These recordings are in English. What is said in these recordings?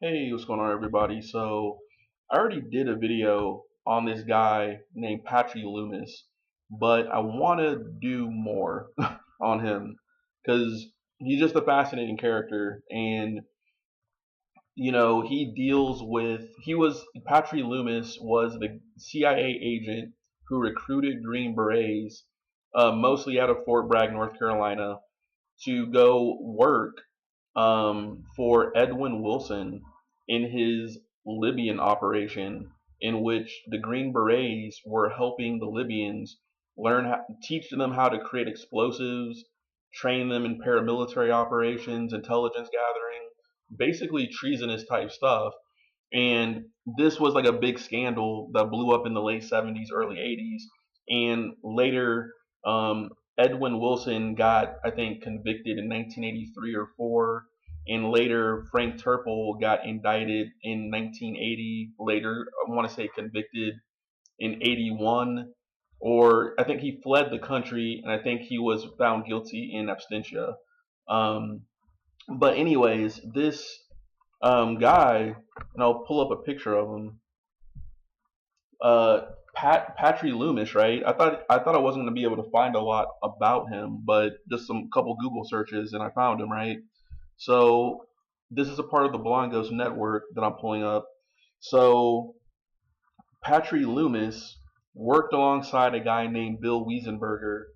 Hey, what's going on, everybody? So, I already did a video on this guy named Patry Loomis, but I want to do more on him because he's just a fascinating character. And, he deals with, Patry Loomis was the CIA agent who recruited Green Berets, mostly out of Fort Bragg, North Carolina, to go work for Edwin Wilson in his Libyan operation, in which the Green Berets were helping the Libyans teach them how to create explosives, train them in paramilitary operations, intelligence gathering, basically treasonous type stuff. And this was like a big scandal that blew up in the late 70s, early 80s. And later, Edwin Wilson got, I think, convicted in 1983 or 4. And later, Frank Turple got indicted in 1980. Later, I want to say convicted in 81. Or I think he fled the country, and I think he was found guilty in absentia. Um, but anyways, this guy, and I'll pull up a picture of him. Patry Loomis, right? I thought I wasn't gonna be able to find a lot about him, but just some couple Google searches, and I found him, right? So this is a part of the Blonde Ghost network that I'm pulling up. So Patry Loomis worked alongside a guy named Bill Weisenburger.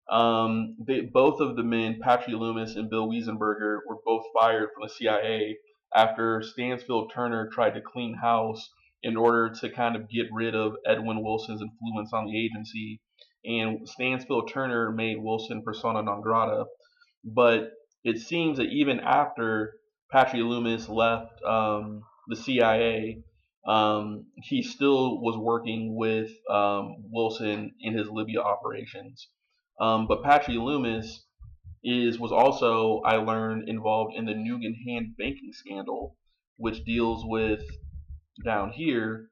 Both of the men, Patry Loomis and Bill Weisenberger, were both fired from the CIA after Stansfield Turner tried to clean house in order to kind of get rid of Edwin Wilson's influence on the agency. And Stansfield Turner made Wilson persona non grata. But it seems that even after Patry Loomis left the CIA, he still was working with Wilson in his Libya operations. But Patry Loomis was also, I learned, involved in the Nugan banking scandal, which deals with down here,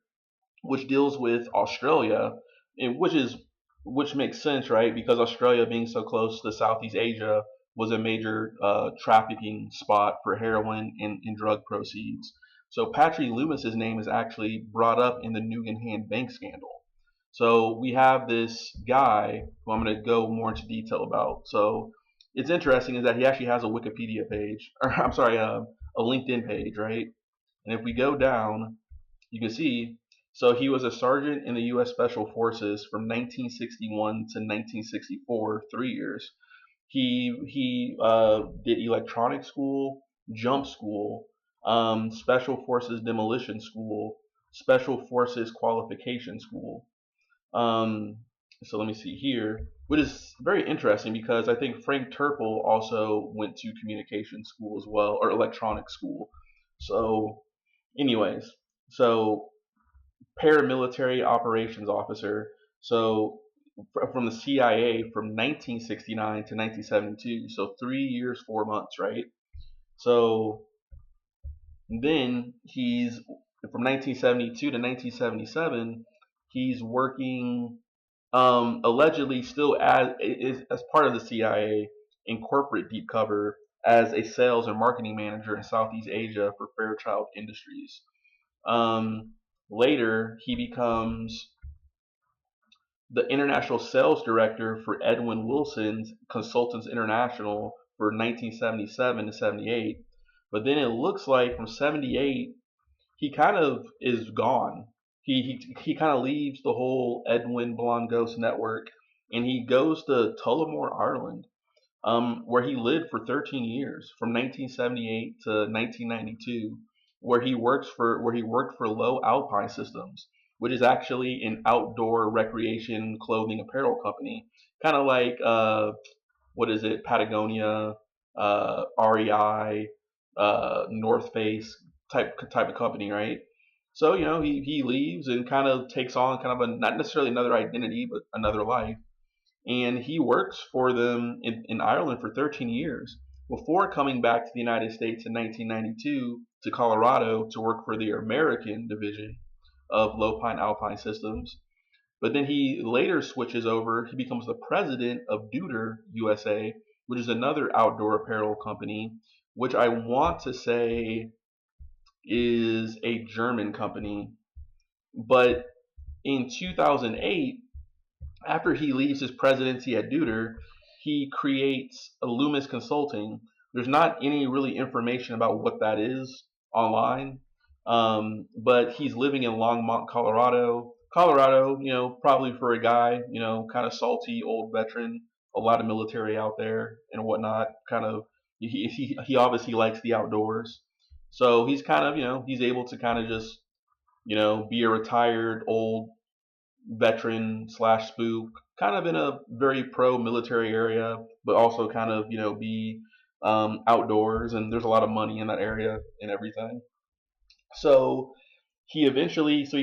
which deals with Australia, and which makes sense, right? Because Australia, being so close to Southeast Asia, was a major trafficking spot for heroin and drug proceeds. So Patry Loomis's name is actually brought up in the Nugan bank scandal. So we have this guy who I'm going to go more into detail about. So it's interesting is that he actually has a Wikipedia page, or I'm sorry, a LinkedIn page, right? And if we go down, you can see. So he was a sergeant in the U.S. Special Forces from 1961 to 1964, 3 years. He did electronic school, jump school, Special Forces demolition school, Special Forces qualification school. Um, so let me see here, which is very interesting because I think Frank Turple also went to communication school as well, or electronic school. So, anyways, so paramilitary operations officer. So from the CIA from 1969 to 1972. So 3 years, 4 months, right? So then he's from 1972 to 1977. He's working allegedly still as part of the CIA in corporate deep cover as a sales and marketing manager in Southeast Asia for Fairchild Industries. Um, Later, he becomes the international sales director for Edwin Wilson's Consultants International for 1977 to 78. But then it looks like from 78, he kind of is gone. He kind of leaves the whole Edwin Blonde Ghost network and he goes to Tullamore, Ireland, where he lived for 13 years, from 1978 to 1992, where he worked for Low Alpine Systems, which is actually an outdoor recreation clothing apparel company, kind of like what is it, Patagonia, REI, North Face type of company, right? So he leaves and kind of takes on kind of a not necessarily another identity, but another life, and he works for them in Ireland for 13 years before coming back to the United States in 1992 to Colorado to work for the American division of Lopine Alpine Systems. But then he later switches over. He becomes the president of Deuter USA, which is another outdoor apparel company, which I want to say is a German company, but in 2008, after he leaves his presidency at Deuter, he creates a Loomis Consulting. There's not any really information about what that is online, but he's living in Longmont, Colorado. Colorado, probably for a guy, kind of salty old veteran, a lot of military out there and whatnot. Kind of, he obviously likes the outdoors, so he's kind of, he's able to kind of just, be a retired old veteran slash spook, kind of in a very pro military area, but also kind of, be outdoors, and there's a lot of money in that area and everything. So he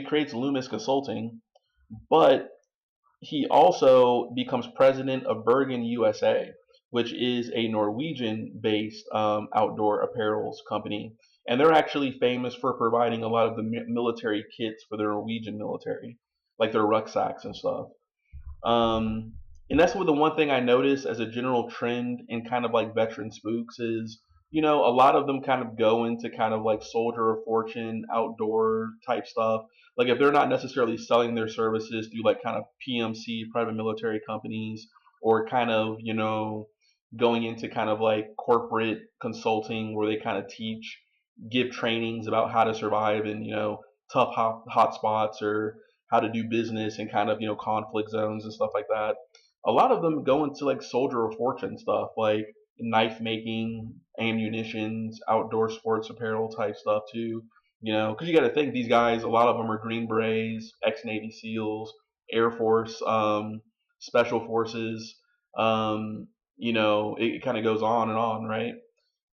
creates Loomis Consulting, but he also becomes president of Bergen USA, which is a Norwegian based outdoor apparels company. And they're actually famous for providing a lot of the military kits for the Norwegian military, like their rucksacks and stuff. Um, and that's what the one thing I notice as a general trend in kind of like veteran spooks is, a lot of them kind of go into kind of like soldier of fortune, outdoor type stuff. Like if they're not necessarily selling their services through like kind of PMC, private military companies, or kind of, going into kind of like corporate consulting where they kind of give trainings about how to survive in, tough hot spots, or how to do business in kind of, conflict zones and stuff like that. A lot of them go into like soldier of fortune stuff, like knife making, ammunitions, outdoor sports apparel type stuff too. Because you got to think these guys, a lot of them are Green Berets, ex Navy SEALs, Air Force, Special Forces. It kind of goes on and on, right?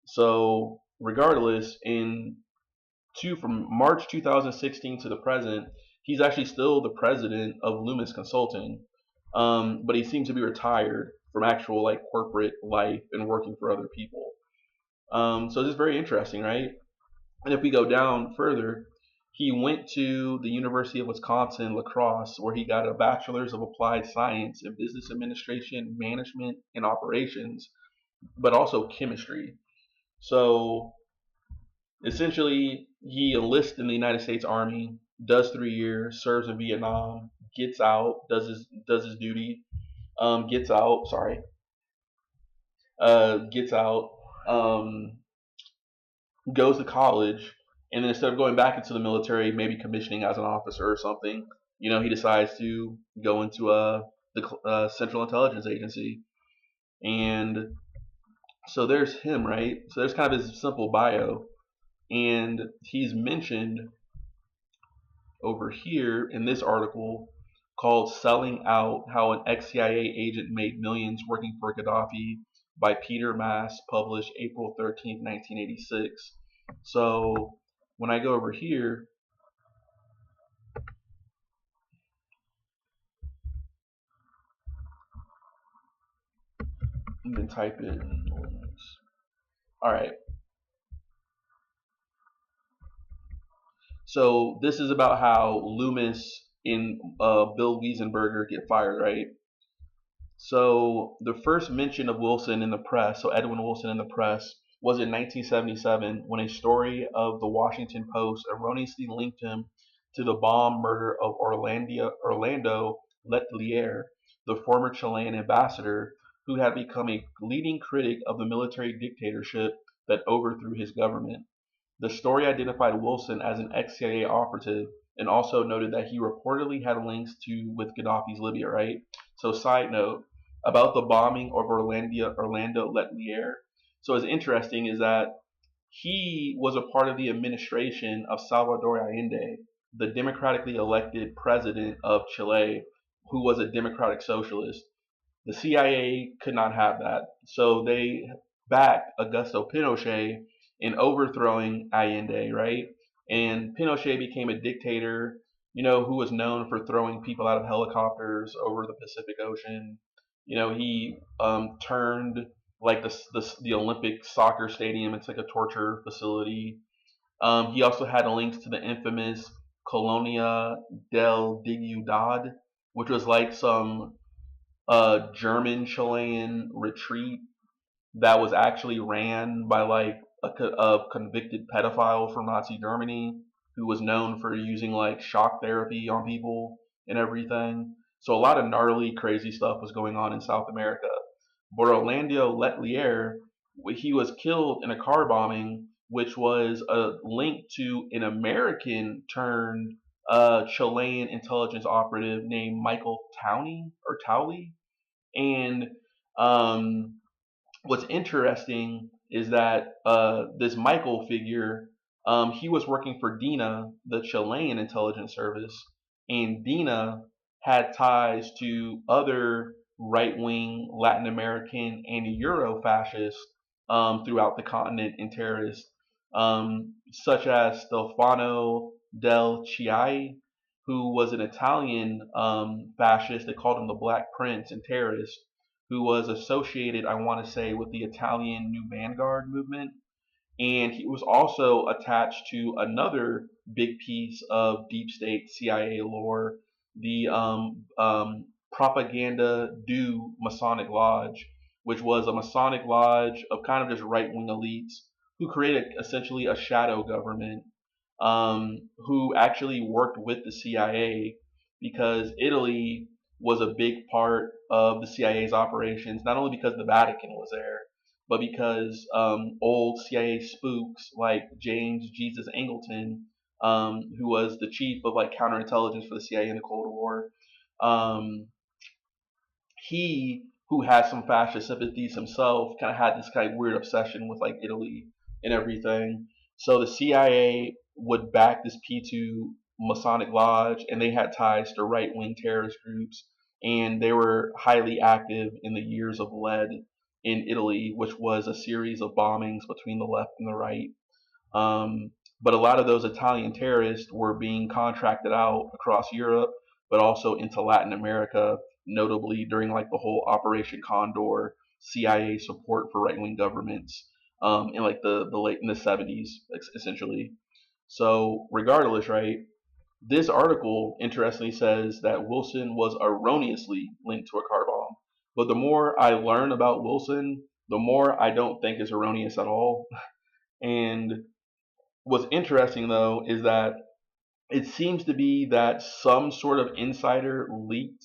So regardless, from March 2016 to the present, he's actually still the president of Loomis Consulting, but he seems to be retired from actual like corporate life and working for other people. So this is very interesting, right? And if we go down further, he went to the University of Wisconsin La Crosse, where he got a bachelor's of applied science in business administration, management, and operations, but also chemistry. So essentially, he enlists in the United States Army, does 3 years, serves in Vietnam, gets out, does his duty, gets out. Sorry, gets out, um, goes to college, and then instead of going back into the military, maybe commissioning as an officer or something, he decides to go into the Central Intelligence Agency, and so there's him, right? So there's kind of his simple bio, and he's mentioned over here in this article called Selling Out: How an Ex-CIA Agent Made Millions Working for Gaddafi by Peter Maas, published April 13th, 1986. So when I go over here, you can type in. All right. So this is about how Loomis and Bill Weisenburger get fired, right? So the first mention of Wilson in the press, so Edwin Wilson in the press, was in 1977 when a story of the Washington Post erroneously linked him to the bomb murder of Orlando Letelier, the former Chilean ambassador who had become a leading critic of the military dictatorship that overthrew his government. The story identified Wilson as an ex-CIA operative and also noted that he reportedly had links to with Gaddafi's Libya, right? So side note about the bombing of Orlando Letelier. So what's interesting is that he was a part of the administration of Salvador Allende, the democratically elected president of Chile, who was a democratic socialist. The CIA could not have that. So they backed Augusto Pinochet in overthrowing Allende, right? And Pinochet became a dictator, who was known for throwing people out of helicopters over the Pacific Ocean. He turned like the Olympic soccer stadium into like a torture facility. He also had links to the infamous Colonia del Dignidad, which was like some German Chilean retreat that was actually ran by like a convicted pedophile from Nazi Germany who was known for using like shock therapy on people and everything. So a lot of gnarly, crazy stuff was going on in South America. But Orlando Letelier, he was killed in a car bombing, which was a link to an American turned Chilean intelligence operative named Michael Townley. And um, what's interesting is that this Michael figure, he was working for DINA, the Chilean intelligence service, and DINA had ties to other right-wing Latin American and Euro fascists throughout the continent and terrorists, such as Stefano del Chiai, who was an Italian fascist. They called him the Black Prince and terrorist, who was associated, I want to say, with the Italian New Vanguard movement. And he was also attached to another big piece of deep state CIA lore, the Propaganda Du Masonic Lodge, which was a Masonic lodge of kind of just right wing elites who created essentially a shadow government, who actually worked with the CIA because Italy was a big part of the CIA's operations, not only because the Vatican was there, but because old CIA spooks like James Jesus Angleton, who was the chief of like counterintelligence for the CIA in the Cold War, um, he, who has some fascist sympathies himself, kind of had this kind of weird obsession with like Italy and everything. So the CIA would back this P2 Masonic Lodge, and they had ties to right wing terrorist groups, and they were highly active in the years of lead in Italy, which was a series of bombings between the left and the right. Um, but a lot of those Italian terrorists were being contracted out across Europe, but also into Latin America, notably during like the whole Operation Condor CIA support for right wing governments in like the late in the 70s, essentially. So regardless, right? This article interestingly says that Wilson was erroneously linked to a car bomb. But the more I learn about Wilson, the more I don't think is erroneous at all. And what's interesting though is that it seems to be that some sort of insider leaked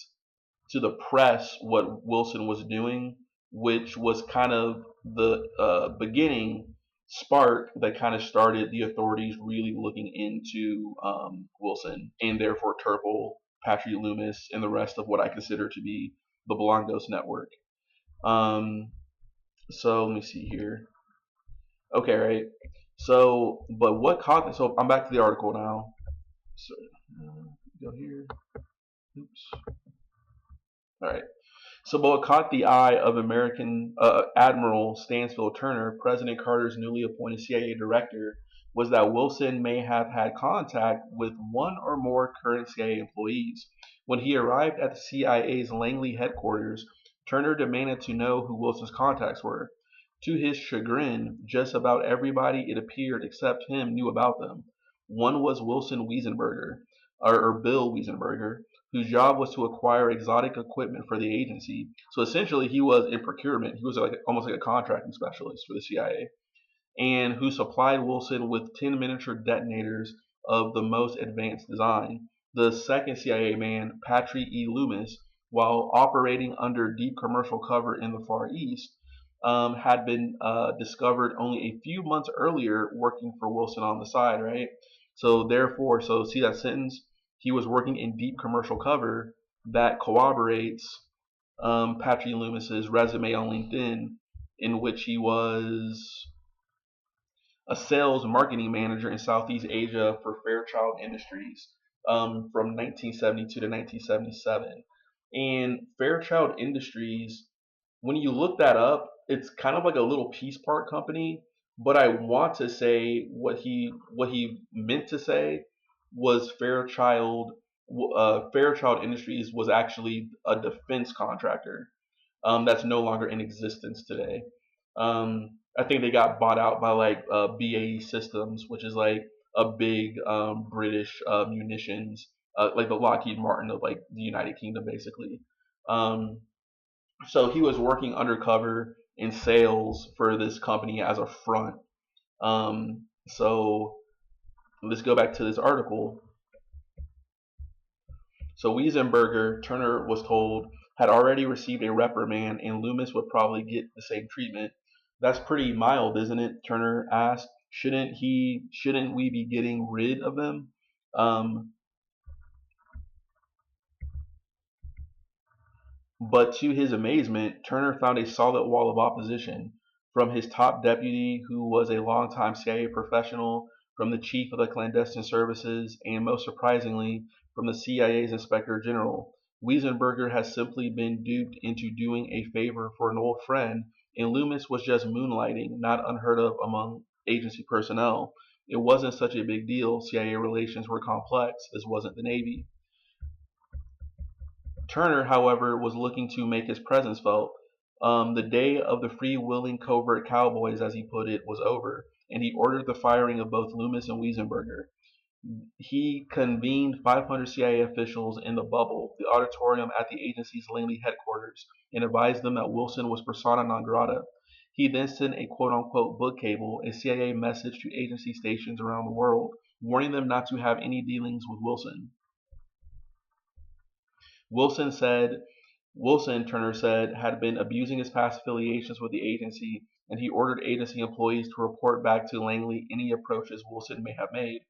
to the press what Wilson was doing, which was kind of the beginning spark that kind of started the authorities really looking into Wilson and therefore Turple, Patry Loomis, and the rest of what I consider to be the Blondos network. Um, so let me see here. Okay, right. So, but what caught? So I'm back to the article now. So go here. Oops. All right. So, what caught the eye of American Admiral Stansfield Turner, President Carter's newly appointed CIA director, was that Wilson may have had contact with one or more current CIA employees. When he arrived at the CIA's Langley headquarters, Turner demanded to know who Wilson's contacts were. To his chagrin, just about everybody, it appeared, except him, knew about them. One was Wilson Weisenburger, or Bill Weisenburger, whose job was to acquire exotic equipment for the agency. So essentially, he was in procurement. He was like almost like a contracting specialist for the CIA, and who supplied Wilson with 10 miniature detonators of the most advanced design. The second CIA man, Patry E. Loomis, while operating under deep commercial cover in the Far East, had been discovered only a few months earlier working for Wilson on the side, right? So therefore, so see that sentence? He was working in deep commercial cover that corroborates Patry Loomis's resume on LinkedIn, in which he was a sales marketing manager in Southeast Asia for Fairchild Industries from 1972 to 1977. And Fairchild Industries, when you look that up, it's kind of like a little piece part company. But I want to say what he meant to say was Fairchild Industries was actually a defense contractor that's no longer in existence today. I think they got bought out by like BAE Systems, which is like a big British munitions, like the Lockheed Martin of like the United Kingdom, basically. Um, so he was working undercover in sales for this company as a front, So let's go back to this article. So Weisenburger, Turner was told, had already received a reprimand and Loomis would probably get the same treatment. That's pretty mild, isn't it? Turner asked. Shouldn't we be getting rid of them? Um, But to his amazement, Turner found a solid wall of opposition from his top deputy, who was a longtime CIA professional, from the chief of the clandestine services, and most surprisingly, from the CIA's inspector general. Wiesenberger has simply been duped into doing a favor for an old friend, and Loomis was just moonlighting, not unheard of among agency personnel. It wasn't such a big deal. CIA relations were complex. This wasn't the Navy. Turner, however, was looking to make his presence felt. The day of the free-wheeling covert cowboys, as he put it, was over, and he ordered the firing of both Loomis and Wiesenberger. He convened 500 CIA officials in the bubble, the auditorium at the agency's Langley headquarters, and advised them that Wilson was persona non grata. He then sent a quote-unquote book cable, a CIA message to agency stations around the world, warning them not to have any dealings with Wilson. Wilson said Wilson, Turner said, had been abusing his past affiliations with the agency, and he ordered agency employees to report back to Langley any approaches Wilson may have made.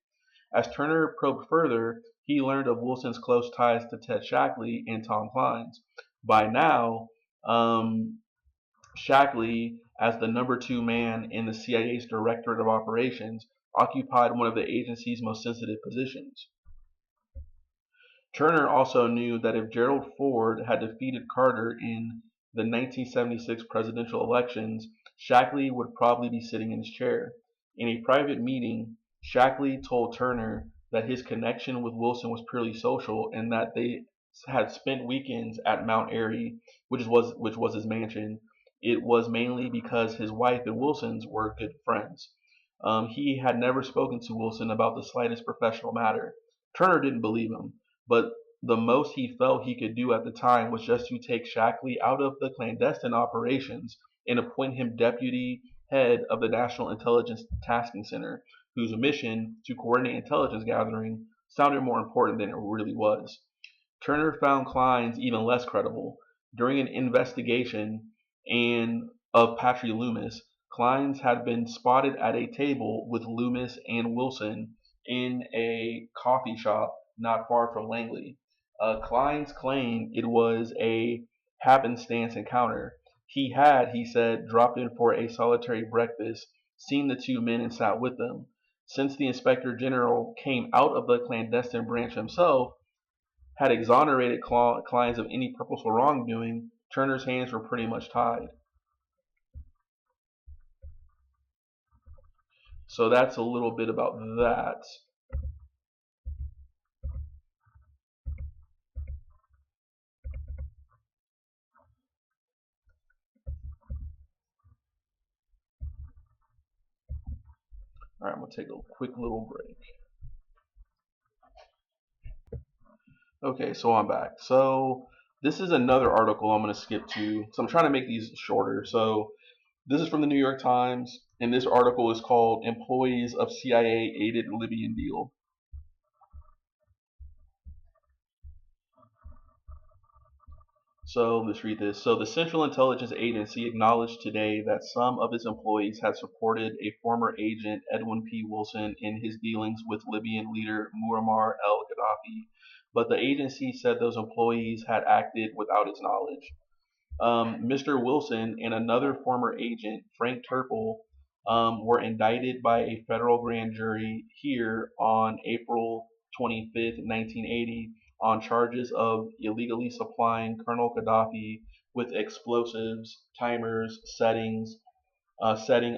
As Turner probed further, he learned of Wilson's close ties to Ted Shackley and Tom Clines. By now, Shackley, as the number two man in the CIA's Directorate of Operations, occupied one of the agency's most sensitive positions. Turner also knew that if Gerald Ford had defeated Carter in the 1976 presidential elections, Shackley would probably be sitting in his chair. In a private meeting, Shackley told Turner that his connection with Wilson was purely social and that they had spent weekends at Mount Airy, which was his mansion. It was mainly because his wife and Wilson's were good friends. He had never spoken to Wilson about the slightest professional matter. Turner didn't believe him, but the most he felt he could do at the time was just to take Shackley out of the clandestine operations and appoint him deputy head of the National Intelligence Tasking Center, whose mission to coordinate intelligence gathering sounded more important than it really was. Turner found Clines even less credible. During an investigation and of Patry Loomis, Clines had been spotted at a table with Loomis and Wilson in a coffee shop not far from Langley. Clines claimed it was a happenstance encounter. He had, he said, dropped in for a solitary breakfast, seen the two men, and sat with them. Since the inspector general came out of the clandestine branch himself, had exonerated Clines of any purposeful wrongdoing, Turner's hands were pretty much tied. So that's a little bit about that. All right, I'm going to take a quick little break. Okay, so I'm back. So this is another article I'm going to skip to. So I'm trying to make these shorter. So this is from the New York Times, and this article is called Employees of CIA Aided Libyan Deal. So let's read this. So the Central Intelligence Agency acknowledged today that some of its employees had supported a former agent, Edwin P. Wilson, in his dealings with Libyan leader Muammar al-Gaddafi, but the agency said those employees had acted without its knowledge. Mr. Wilson and another former agent, Frank Turple, were indicted by a federal grand jury here on April 25th, 1980, on charges of illegally supplying Colonel Gaddafi with explosives, timers, setting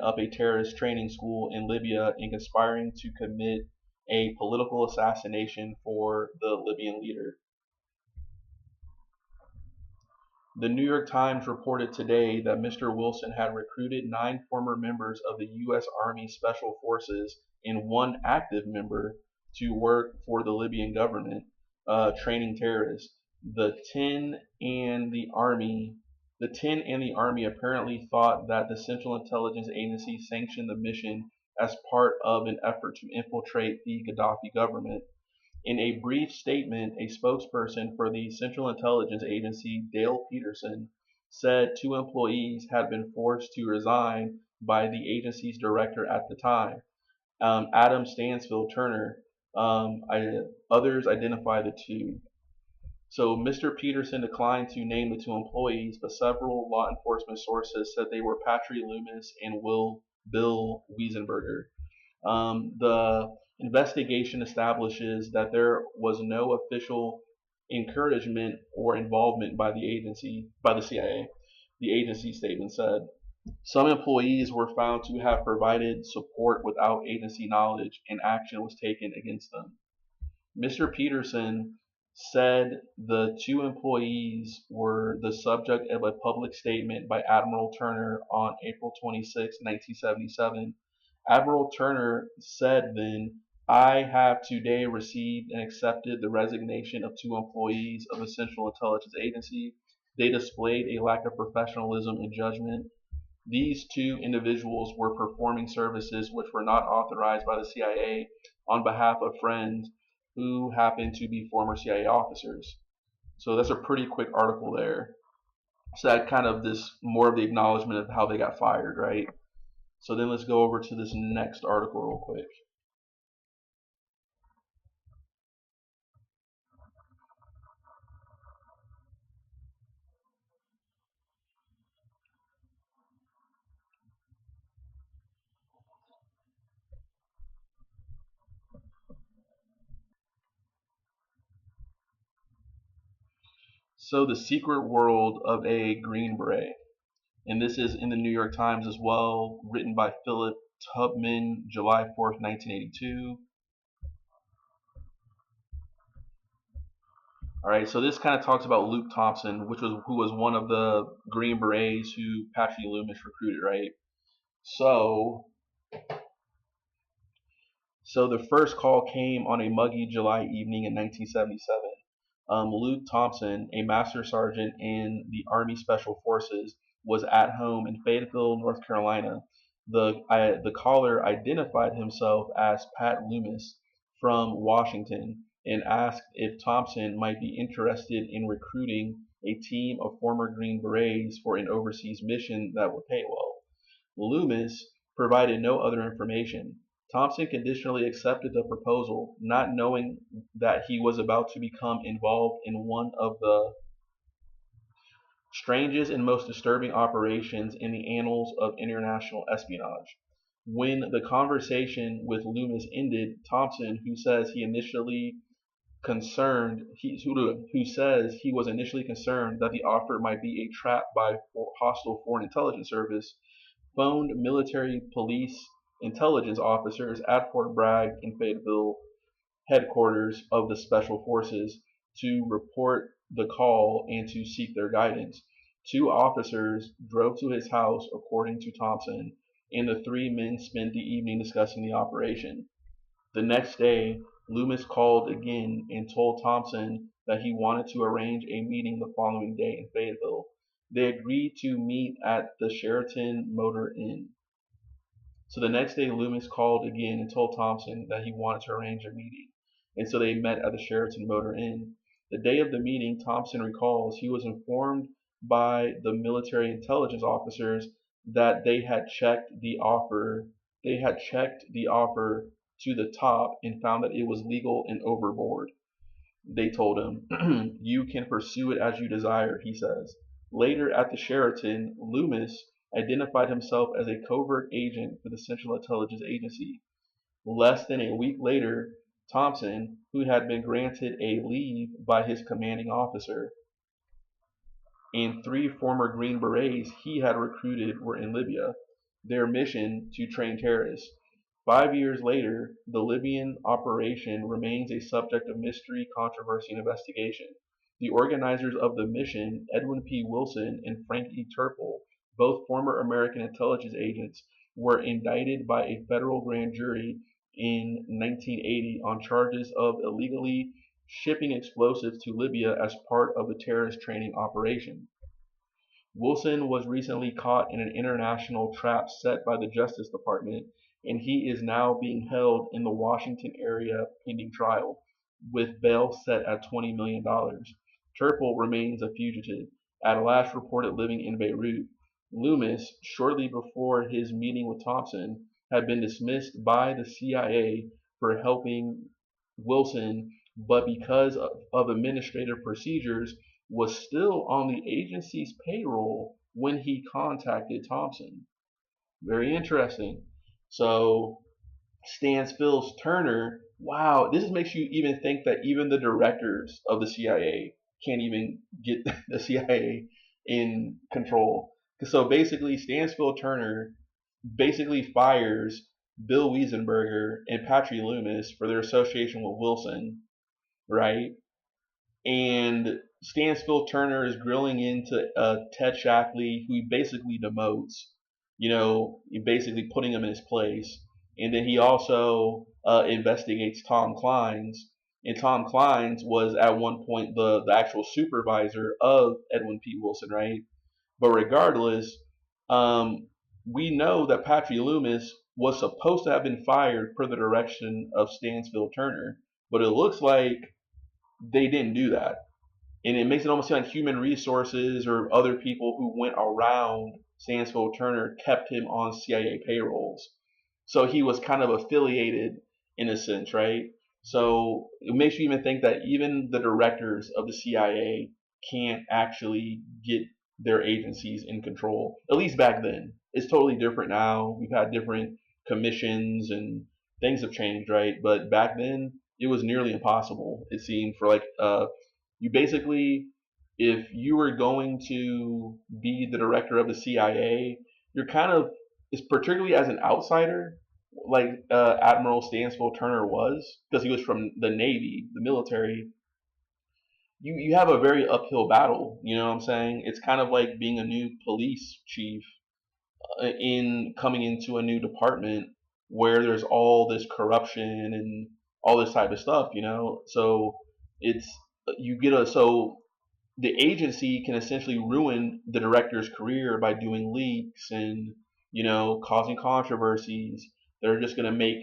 up a terrorist training school in Libya, and conspiring to commit a political assassination for the Libyan leader. The New York Times reported today that Mr. Wilson had recruited 9 former members of the U.S. Army Special Forces and 1 active member to work for the Libyan government, training terrorists. The 10 and the Army apparently thought that the Central Intelligence Agency sanctioned the mission as part of an effort to infiltrate the Gaddafi government. In a brief statement, a spokesperson for the Central Intelligence Agency, Dale Peterson, said two employees had been forced to resign by the agency's director at the time, Adam Stansfield Turner. Others identify the two. So Mr. Peterson declined to name the two employees, but several law enforcement sources said they were Patry Loomis and Bill Weisenburger. The investigation establishes that there was no official encouragement or involvement by the CIA. The agency statement said some employees were found to have provided support without agency knowledge, and action was taken against them. Mr. Peterson said the two employees were the subject of a public statement by Admiral Turner on April 26, 1977. Admiral Turner said then, I have today received and accepted the resignation of two employees of the Central Intelligence Agency. They displayed a lack of professionalism and judgment. These two individuals were performing services which were not authorized by the CIA on behalf of friends who happened to be former CIA officers. So that's a pretty quick article there. So that kind of this more of the acknowledgement of how they got fired, right? So then let's go over to this next article real quick. So the secret world of a Green Beret. And this is in the New York Times as well, written by Philip Tubman, July 4th, 1982. All right, so this kind of talks about Luke Thompson, who was one of the Green Berets who Patry Loomis recruited, right? So the first call came on a muggy July evening in 1977. Luke Thompson, a master sergeant in the Army Special Forces, was at home in Fayetteville, North Carolina. The caller identified himself as Pat Loomis from Washington and asked if Thompson might be interested in recruiting a team of former Green Berets for an overseas mission that would pay well. Loomis provided no other information. Thompson conditionally accepted the proposal, not knowing that he was about to become involved in one of the strangest and most disturbing operations in the annals of international espionage. When the conversation with Loomis ended, Thompson, who says he says he was initially concerned that the offer might be a trap by hostile foreign intelligence service, phoned military police intelligence officers at Fort Bragg in Fayetteville, headquarters of the Special Forces, to report the call and to seek their guidance. Two officers drove to his house, according to Thompson, and the three men spent the evening discussing the operation. The next day, Loomis called again and told Thompson that he wanted to arrange a meeting the following day in Fayetteville. They agreed to meet at the Sheraton Motor Inn. So the next day, Loomis called again and told Thompson that he wanted to arrange a meeting. And so they met at the Sheraton Motor Inn. The day of the meeting, Thompson recalls he was informed by the military intelligence officers that they had checked the offer. They had checked the offer to the top and found that it was legal and overboard. They told him, you can pursue it as you desire, he says. Later at the Sheraton, Loomis identified himself as a covert agent for the Central Intelligence Agency. Less than a week later, Thompson, who had been granted a leave by his commanding officer, and three former Green Berets he had recruited were in Libya, their mission to train terrorists. 5 years later, the Libyan operation remains a subject of mystery, controversy, and investigation. The organizers of the mission, Edwin P. Wilson and Frank E. Turple, both former American intelligence agents, were indicted by a federal grand jury in 1980 on charges of illegally shipping explosives to Libya as part of the terrorist training operation. Wilson was recently caught in an international trap set by the Justice Department and he is now being held in the Washington area pending trial, with bail set at $20 million. Turple remains a fugitive, at last reported living in Beirut. Loomis, shortly before his meeting with Thompson, had been dismissed by the CIA for helping Wilson, but because of administrative procedures, was still on the agency's payroll when he contacted Thompson. Very interesting. So Stansfield's Turner, wow, this makes you even think that even the directors of the CIA can't even get the CIA in control. So basically, Stansfield Turner basically fires Bill Weisenburger and Patry Loomis for their association with Wilson, right? And Stansfield Turner is grilling into Ted Shackley, who he basically demotes, basically putting him in his place. And then he also investigates Tom Clines. And Tom Clines was at one point the actual supervisor of Edwin P. Wilson, right? But regardless, um, we know that Patry Loomis was supposed to have been fired per the direction of Stansfield Turner. But it looks like they didn't do that, and it makes it almost seem like human resources or other people who went around Stansfield Turner kept him on CIA payrolls. So he was kind of affiliated in a sense, right? So it makes you even think that even the directors of the CIA can't actually get their agencies in control. At least back then. It's totally different now. We've had different commissions and things have changed, right? But back then it was nearly impossible. It seemed for like you basically, if you were going to be the director of the CIA, you're kind of, is particularly as an outsider, like Admiral Stansfield Turner was, because he was from the Navy, the military. You have a very uphill battle. You know what I'm saying? It's kind of like being a new police chief in coming into a new department where there's all this corruption and all this type of stuff. So it's you get a so the agency can essentially ruin the director's career by doing leaks and causing controversies. They're just going to make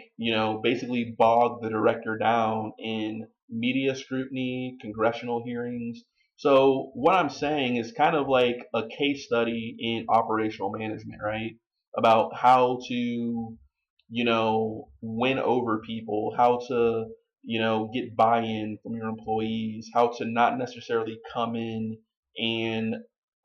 basically bog the director down in media scrutiny, congressional hearings. So what I'm saying is kind of like a case study in operational management, right? About how to win over people, how to get buy-in from your employees, how to not necessarily come in and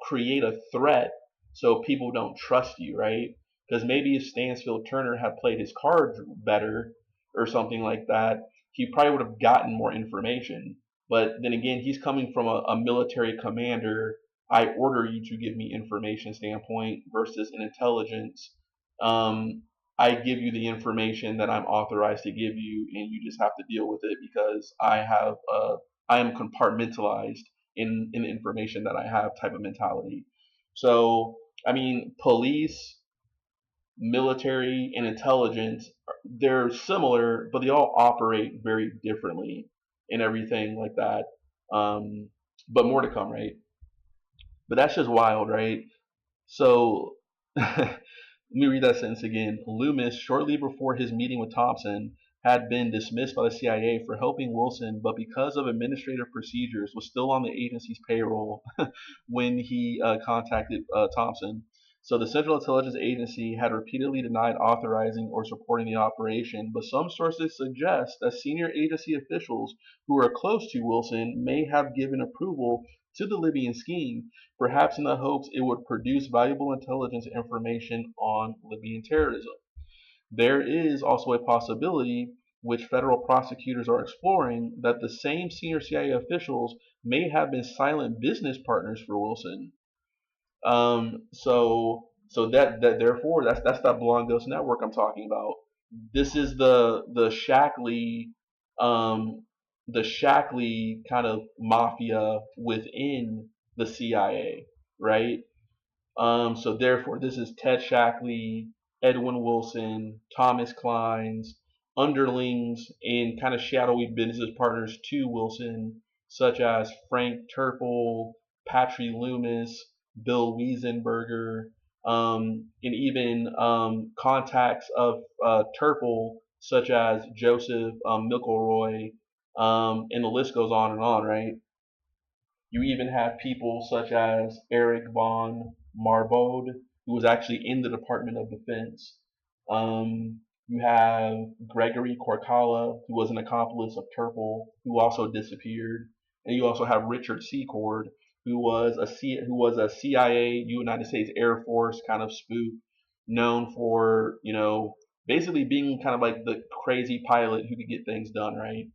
create a threat so people don't trust you, right? Because maybe if Stansfield Turner had played his cards better or something like that, he probably would have gotten more information. But then again, he's coming from a military commander, I order you to give me information standpoint versus an intelligence. Um, I give you the information that I'm authorized to give you, and you just have to deal with it because I am compartmentalized in the information that I have type of mentality. So I mean, police, military, and intelligence, they're similar, but they all operate very differently and everything like that. Um, but more to come, right? But that's just wild, right? So let me read that sentence again. Loomis, shortly before his meeting with Thompson, had been dismissed by the CIA for helping Wilson, but because of administrative procedures, was still on the agency's payroll when he contacted Thompson. So the Central Intelligence Agency had repeatedly denied authorizing or supporting the operation, but some sources suggest that senior agency officials who are close to Wilson may have given approval to the Libyan scheme, perhaps in the hopes it would produce valuable intelligence information on Libyan terrorism. There is also a possibility, which federal prosecutors are exploring, that the same senior CIA officials may have been silent business partners for Wilson. So that therefore that's that blonde ghost network I'm talking about. This is um, the Shackley kind of mafia within the CIA, right? So therefore, this is Ted Shackley, Edwin Wilson, Thomas Clines, underlings and kind of shadowy business partners to Wilson, such as Frank Turple, Patry Loomis, Bill Weisenburger. and even contacts of Turple, such as Joseph Milkleroy, and the list goes on and on, right? You even have people such as Eric von Marbode, who was actually in the Department of Defense. You have Gregory Cortala, who was an accomplice of Turple, who also disappeared. And you also have Richard Secord, who was a CIA, United States Air Force kind of spook, known for, basically being kind of like the crazy pilot who could get things done, right?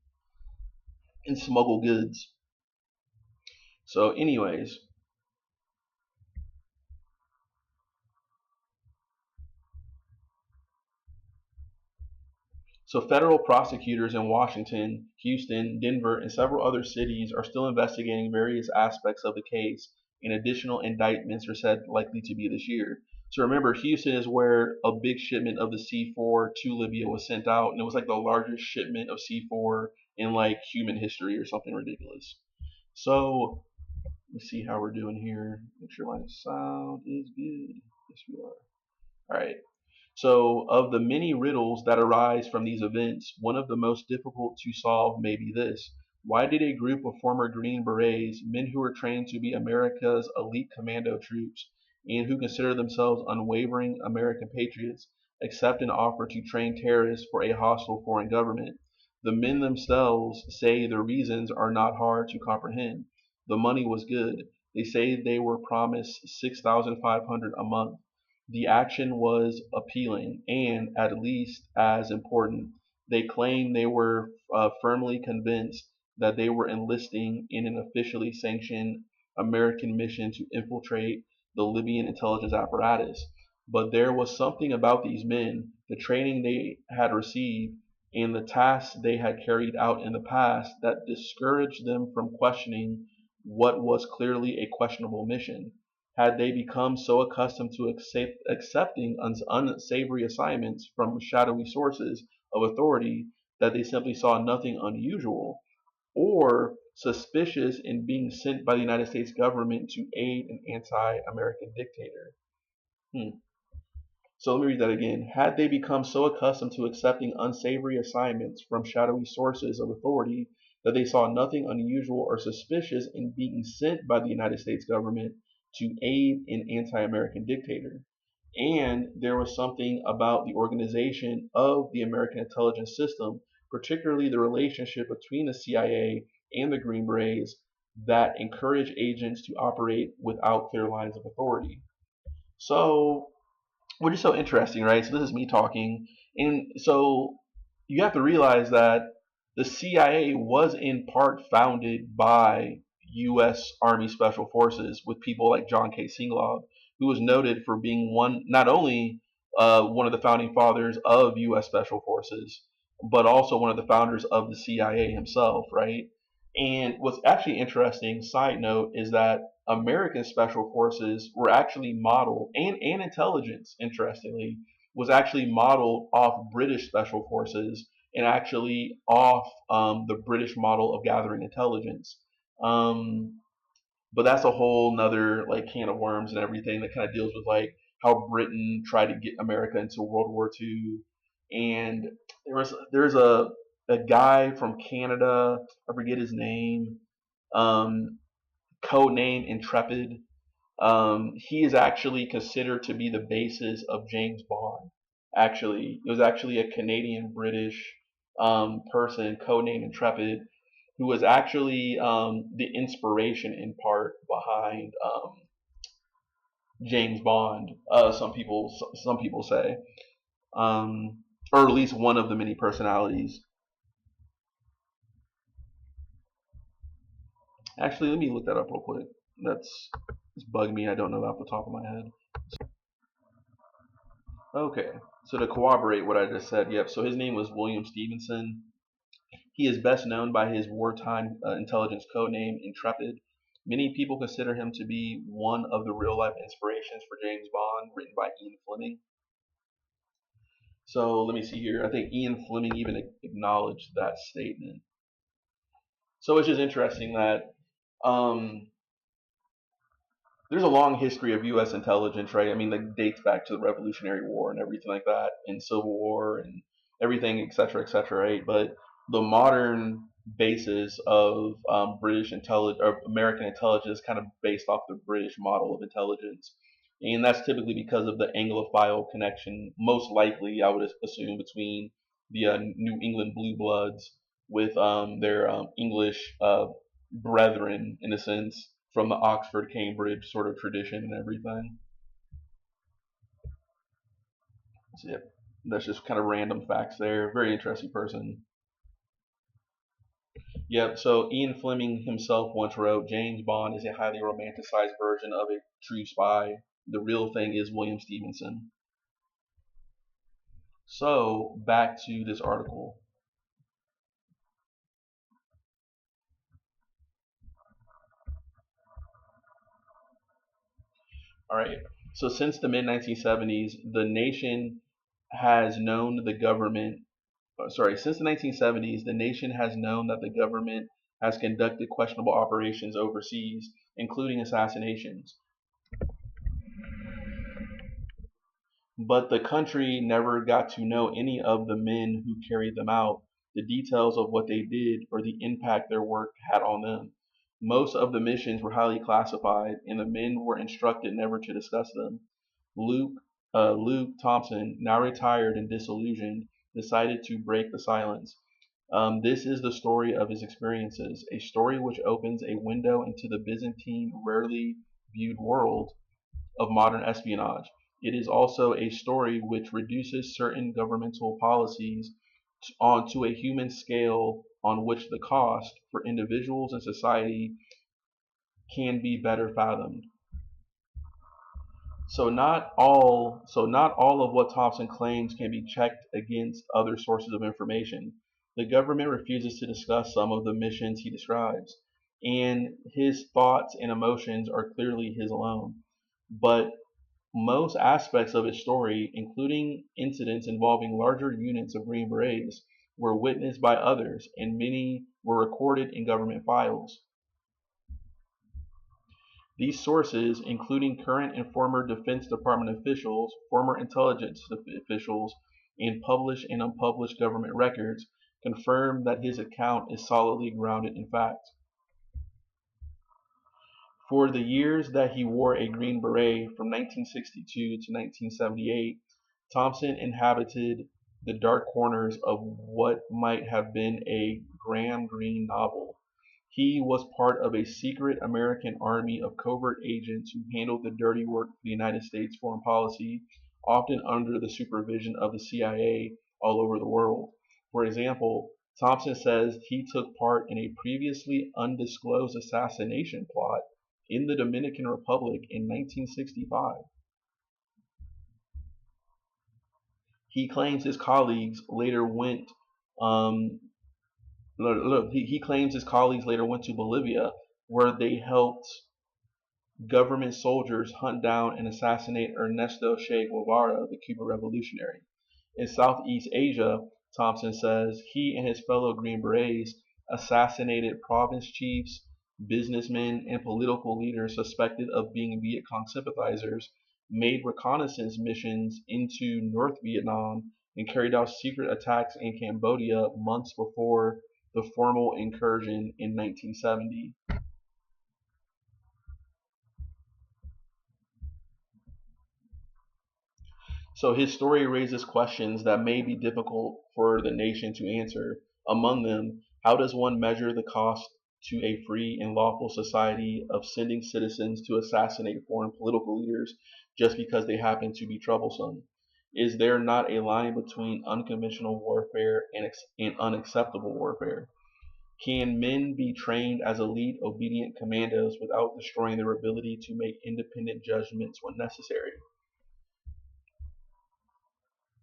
And smuggle goods. So, anyways, so federal prosecutors in Washington, Houston, Denver, and several other cities are still investigating various aspects of the case, and additional indictments are said likely to be this year. So remember, Houston is where a big shipment of the C4 to Libya was sent out, and it was like the largest shipment of C4 in like human history or something ridiculous. So let's see how we're doing here. Make sure my sound is good. Yes, we are. All right. So, of the many riddles that arise from these events, one of the most difficult to solve may be this. Why did a group of former Green Berets, men who were trained to be America's elite commando troops and who consider themselves unwavering American patriots, accept an offer to train terrorists for a hostile foreign government? The men themselves say the reasons are not hard to comprehend. The money was good. They say they were promised 6,500 a month. The action was appealing, and, at least as important, they claimed they were firmly convinced that they were enlisting in an officially sanctioned American mission to infiltrate the Libyan intelligence apparatus. But there was something about these men, the training they had received, and the tasks they had carried out in the past that discouraged them from questioning what was clearly a questionable mission. Had they become so accustomed to accepting unsavory assignments from shadowy sources of authority that they simply saw nothing unusual or suspicious in being sent by the United States government to aid an anti American dictator? Hmm. So let me read that again. Had they become so accustomed to accepting unsavory assignments from shadowy sources of authority that they saw nothing unusual or suspicious in being sent by the United States government to aid an anti American dictator? And there was something about the organization of the American intelligence system, particularly the relationship between the CIA and the Green Berets, that encouraged agents to operate without clear lines of authority. So, which is so interesting, right? So this is me talking, and so you have to realize that the CIA was in part founded by U.S. Army Special Forces with people like John K. Singlaub, who was noted for being not only one of the founding fathers of U.S. Special Forces, but also one of the founders of the CIA himself, right? And what's actually interesting, side note, is that American special forces were actually modeled, and intelligence, interestingly, was actually modeled off British special forces and actually off the British model of gathering intelligence. Um, but that's a whole nother like can of worms and everything that kind of deals with like how Britain tried to get America into World War II. And there's a guy from Canada, I forget his name, um, code name Intrepid. He is actually considered to be the basis of James Bond. Actually, it was actually a Canadian British person, codenamed Intrepid, who was actually the inspiration in part behind James Bond. Some people say, or at least one of the many personalities. Actually, let me look that up real quick. It's bugging me. I don't know that off the top of my head. Okay, so to corroborate what I just said, yep. So his name was William Stevenson. He is best known by his wartime intelligence codename Intrepid. Many people consider him to be one of the real life inspirations for James Bond, written by Ian Fleming. So let me see here. I think Ian Fleming even acknowledged that statement. So it's just interesting that um, there's a long history of U.S. intelligence, right? I mean, that dates back to the Revolutionary War and everything like that, and Civil War and everything, et cetera, right? But the modern basis of British intelligence or American intelligence is kind of based off the British model of intelligence, and that's typically because of the Anglophile connection, most likely, I would assume, between the New England Blue Bloods with their English brethren, in a sense, from the Oxford Cambridge sort of tradition and everything. So, yeah, that's just kind of random facts there. Very interesting person. Yep. So Ian Fleming himself once wrote, James Bond is a highly romanticized version of a true spy. The real thing is William Stevenson. So back to this article. All right. So since the mid 1970s, the nation has known the government since the 1970s, the nation has known that the government has conducted questionable operations overseas, including assassinations. But the country never got to know any of the men who carried them out, the details of what they did, or the impact their work had on them. Most of the missions were highly classified, and the men were instructed never to discuss them. Luke, Luke Thompson, now retired and disillusioned, decided to break the silence. This is the story of his experiences, a story which opens a window into the Byzantine, rarely viewed world of modern espionage. It is also a story which reduces certain governmental policies onto a human scale on which the cost for individuals and society can be better fathomed. So not all of what Thompson claims can be checked against other sources of information. The government refuses to discuss some of the missions he describes, and his thoughts and emotions are clearly his alone. But most aspects of his story, including incidents involving larger units of Green Berets, were witnessed by others, and many were recorded in government files. These sources, including current and former Defense Department officials, former intelligence officials, and published and unpublished government records, confirm that his account is solidly grounded in fact. For the years that he wore a green beret from 1962 to 1978, Thompson inhabited the dark corners of what might have been a Graham Greene novel. He was part of a secret American army of covert agents who handled the dirty work for the United States foreign policy, often under the supervision of the CIA all over the world. For example, Thompson says he took part in a previously undisclosed assassination plot in the Dominican Republic in 1965. He claims his colleagues later went. Um, he claims his colleagues later went to Bolivia, where they helped government soldiers hunt down and assassinate Ernesto Che Guevara, the Cuban revolutionary. In Southeast Asia, Thompson says he and his fellow Green Berets assassinated province chiefs, businessmen, and political leaders suspected of being Viet Cong sympathizers, made reconnaissance missions into North Vietnam, and carried out secret attacks in Cambodia months before the formal incursion in 1970. So his story raises questions that may be difficult for the nation to answer. Among them, how does one measure the cost to a free and lawful society of sending citizens to assassinate foreign political leaders just because they happen to be troublesome? Is there not a line between unconventional warfare and unacceptable warfare? Can men be trained as elite, obedient commandos without destroying their ability to make independent judgments when necessary?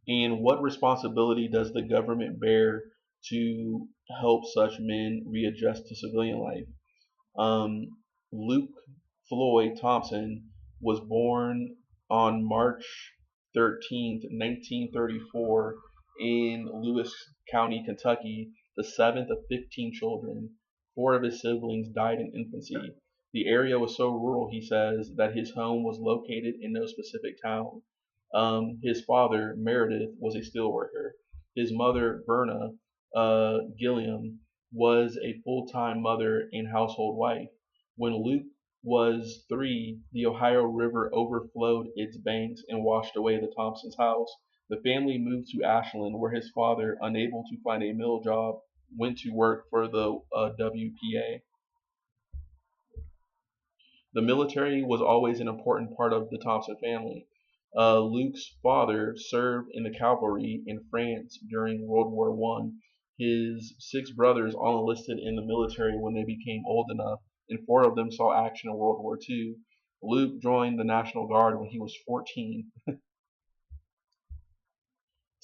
And what responsibility does the government bear to help such men readjust to civilian life? Um, Luke Floyd Thompson was born on March 13th, 1934, in Lewis County, Kentucky, the seventh of 15 children. Four of his siblings died in infancy. The area was so rural, he says, that his home was located in no specific town. His father, Meredith, was a steelworker. His mother, Verna Gilliam, was a full-time mother and household wife. When Luke was 3, the Ohio River overflowed its banks and washed away the Thompsons' house. The family moved to Ashland, where his father, unable to find a mill job, went to work for the WPA. The military was always an important part of the Thompson family. Luke's father served in the cavalry in France during World War I. His 6 brothers all enlisted in the military when they became old enough, and 4 of them saw action in World War II. Luke joined the National Guard when he was 14.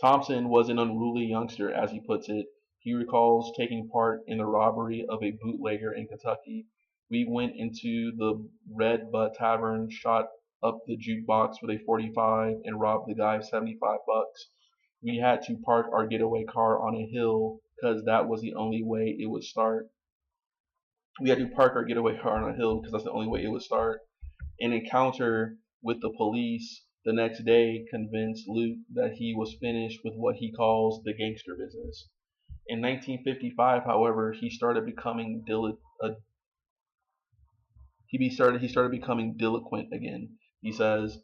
Thompson was an unruly youngster, as he puts it. He recalls taking part in the robbery of a bootlegger in Kentucky. We went into the Red Butt Tavern, shot up the jukebox with a 45, and robbed the guy of 75 bucks. We had to park our getaway car on a hill because that was the only way it would start. We had to park our getaway car on a hill because that's the only way it would start. An encounter with the police the next day convinced Luke that he was finished with what he calls the gangster business. In 1955, however, he started becoming delinquent again. He says,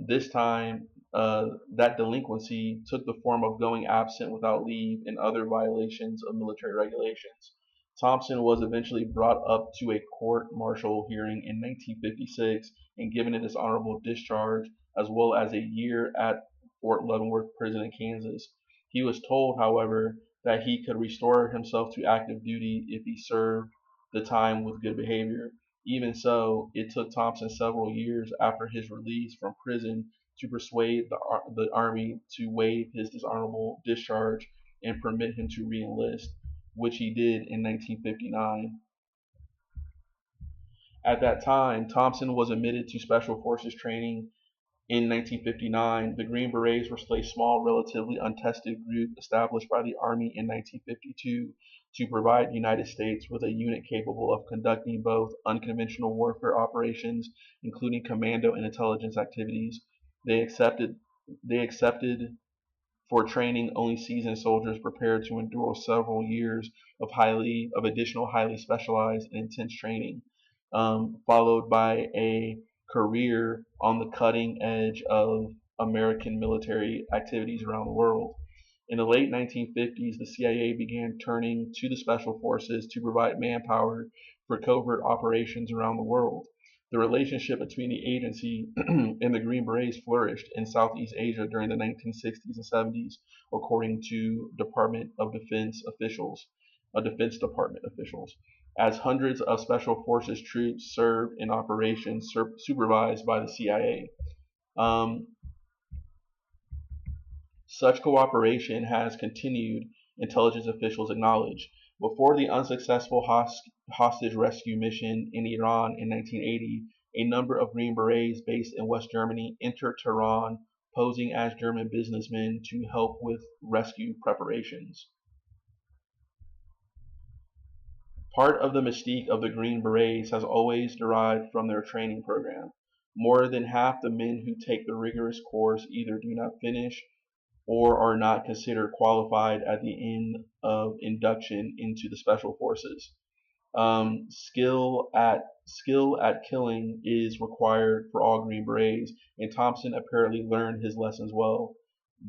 this time that delinquency took the form of going absent without leave and other violations of military regulations. Thompson was eventually brought up to a court-martial hearing in 1956 and given a dishonorable discharge, as well as a year at Fort Leavenworth Prison in Kansas. He was told, however, that he could restore himself to active duty if he served the time with good behavior. Even so, it took Thompson several years after his release from prison to persuade the Army to waive his dishonorable discharge and permit him to re-enlist, which he did in 1959. At that time, Thompson was admitted to Special Forces training in 1959. The Green Berets were still a small, relatively untested group established by the Army in 1952 to provide the United States with a unit capable of conducting both unconventional warfare operations, including commando and intelligence activities. They accepted for training only seasoned soldiers prepared to endure several years of additional highly specialized and intense training, followed by a career on the cutting edge of American military activities around the world. In the late 1950s, the CIA began turning to the Special Forces to provide manpower for covert operations around the world. The relationship between the agency and the Green Berets flourished in Southeast Asia during the 1960s and 70s, according to Defense Department officials, as hundreds of Special Forces troops served in operations supervised by the CIA. Such cooperation has continued, intelligence officials acknowledge. Before the unsuccessful hostage rescue mission in Iran in 1980, a number of Green Berets based in West Germany entered Tehran, posing as German businessmen to help with rescue preparations. Part of the mystique of the Green Berets has always derived from their training program. More than half the men who take the rigorous course either do not finish or are not considered qualified at the end of induction into the Special Forces. Skill at killing is required for all Green Berets, and Thompson apparently learned his lessons well.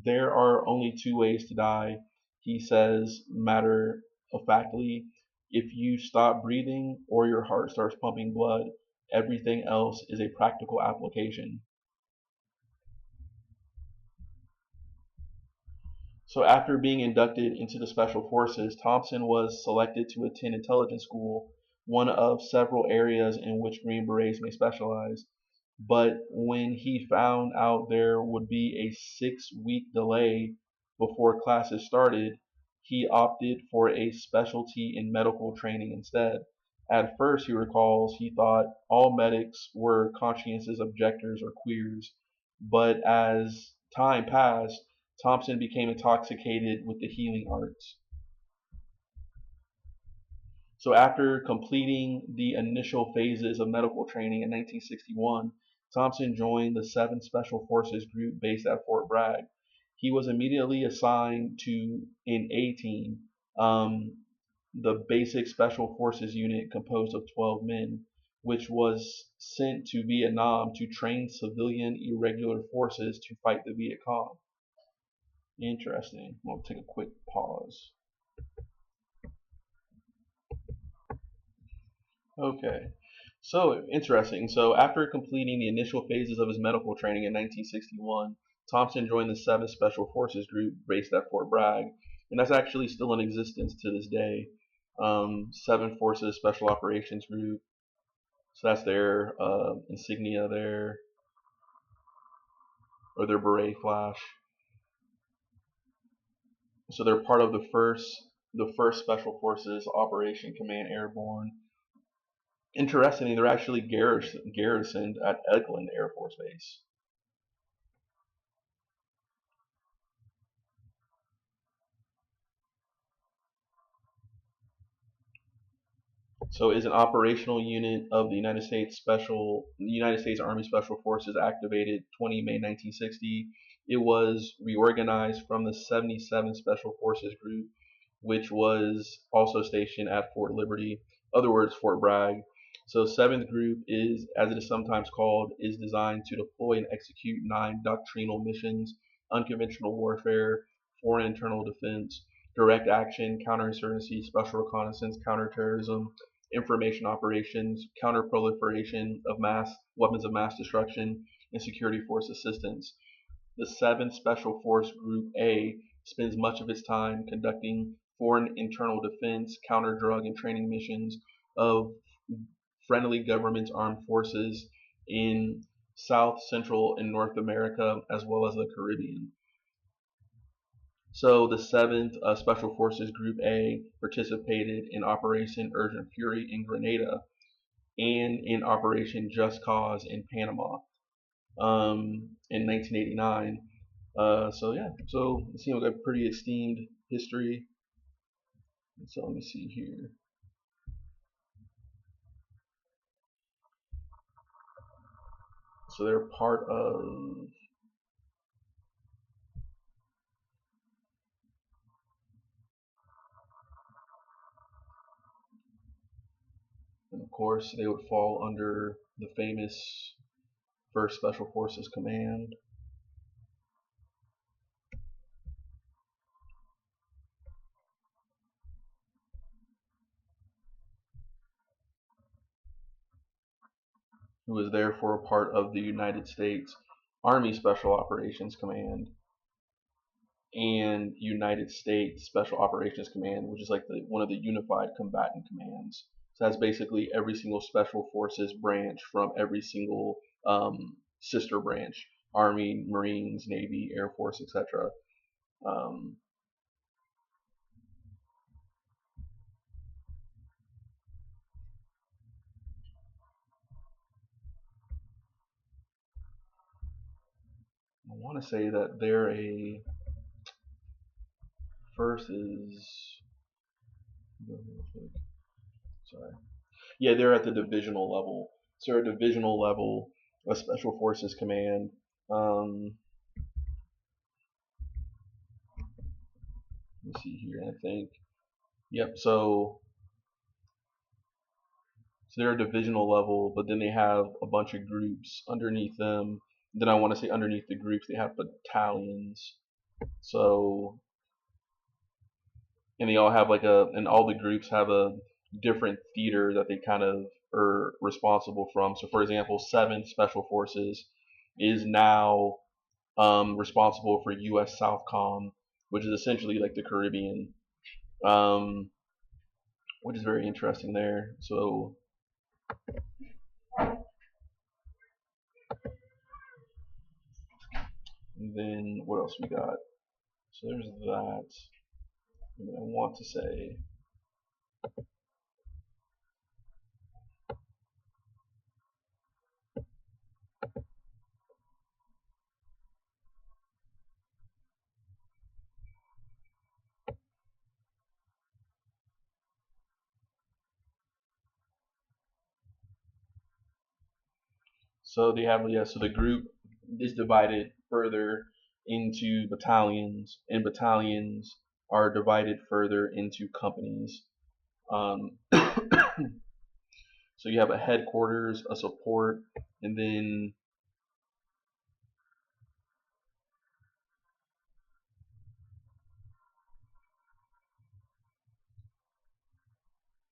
There are only 2 ways to die, he says matter of factly. If you stop breathing or your heart starts pumping blood, everything else is a practical application. So after being inducted into the Special Forces, Thompson was selected to attend intelligence school, one of several areas in which Green Berets may specialize. But when he found out there would be a 6-week delay before classes started, he opted for a specialty in medical training instead. At first, he recalls, he thought all medics were conscientious objectors or queers, but as time passed, Thompson became intoxicated with the healing arts. So after completing the initial phases of medical training in 1961, Thompson joined the 7th Special Forces Group based at Fort Bragg. He was immediately assigned to an A team, the Basic Special Forces unit composed of 12 men, which was sent to Vietnam to train civilian irregular forces to fight the Viet Cong. Interesting. We'll take a quick pause. Okay, so interesting. So after completing the initial phases of his medical training in 1961, Thompson joined the 7th Special Forces Group based at Fort Bragg, and that's actually still in existence to this day. 7th Forces Special Operations Group. So that's their insignia there, or their beret flash. So they're part of the first Special Forces Operation Command Airborne. Interestingly, they're actually garrisoned at Eglin Air Force Base. So is an operational unit of the United States Army Special Forces activated 20 May 1960. It was reorganized from the 77th Special Forces Group, which was also stationed at Fort Liberty, other words Fort Bragg. So 7th Group is, as it is sometimes called, is designed to deploy and execute 9 doctrinal missions: unconventional warfare, foreign internal defense, direct action, counterinsurgency, special reconnaissance, counterterrorism, information operations, counterproliferation of weapons of mass destruction, and security force assistance. The 7th Special Force Group A spends much of its time conducting foreign internal defense, counter-drug, and training missions of friendly governments' armed forces in South, Central, and North America, as well as the Caribbean. So the 7th Special Forces Group A participated in Operation Urgent Fury in Grenada and in Operation Just Cause in Panama in 1989. So yeah, so it seems like a pretty esteemed history. So let me see here. So they're part of. And of course, they would fall under the famous 1st Special Forces Command. Who was therefore a part of the United States Army Special Operations Command and United States Special Operations Command, which is like one of the Unified Combatant Commands. So that's basically every single Special Forces branch from every single sister branch: Army, Marines, Navy, Air Force, etc. I want to say that they're a first is sorry. Yeah, they're at the divisional level. So a divisional level, a Special Forces Command. Um, let me see here. I think. Yep. So they're a divisional level, but then they have a bunch of groups underneath them. Then I want to say underneath the groups they have battalions. So and they all have and all the groups have a different theater that they kind of are responsible from. So for example, 7th Special Forces is now responsible for U.S. Southcom, which is essentially like the Caribbean, um, which is very interesting there. So then what else we got? So there's that. And I want to say So they have, yeah, so the group is divided further into battalions, and battalions are divided further into companies. Um, so you have a headquarters, a support, and then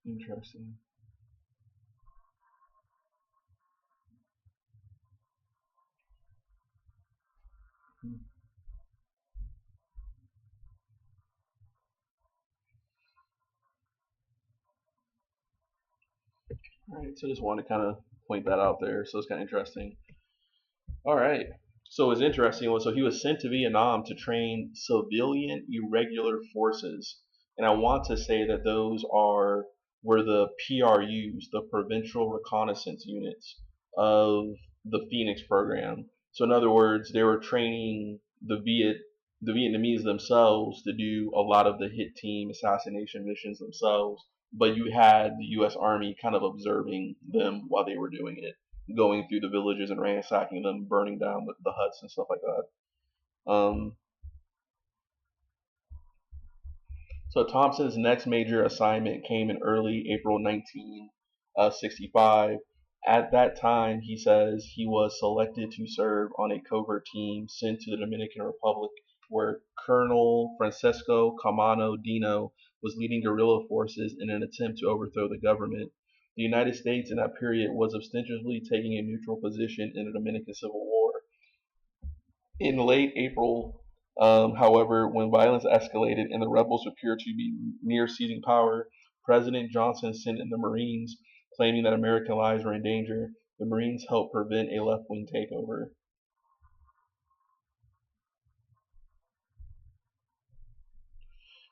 interesting. All right, so I just wanted to kind of point that out there. So it's kind of interesting. All right. So it's interesting. So he was sent to Vietnam to train civilian irregular forces, and I want to say that those were the PRUs, the Provincial Reconnaissance Units of the Phoenix program. So in other words, they were training the Vietnamese themselves to do a lot of the hit team assassination missions themselves, but you had the U.S. Army kind of observing them while they were doing it, going through the villages and ransacking them, burning down the huts and stuff like that. Um, so Thompson's next major assignment came in early April 1965. At that time, he says he was selected to serve on a covert team sent to the Dominican Republic, where Colonel Francisco Camano Dino was leading guerrilla forces in an attempt to overthrow the government. The United States in that period was ostensibly taking a neutral position in the Dominican Civil War. In late April, however, when violence escalated and the rebels appeared to be near seizing power, President Johnson sent in the Marines, claiming that American lives were in danger. The Marines helped prevent a left wing takeover.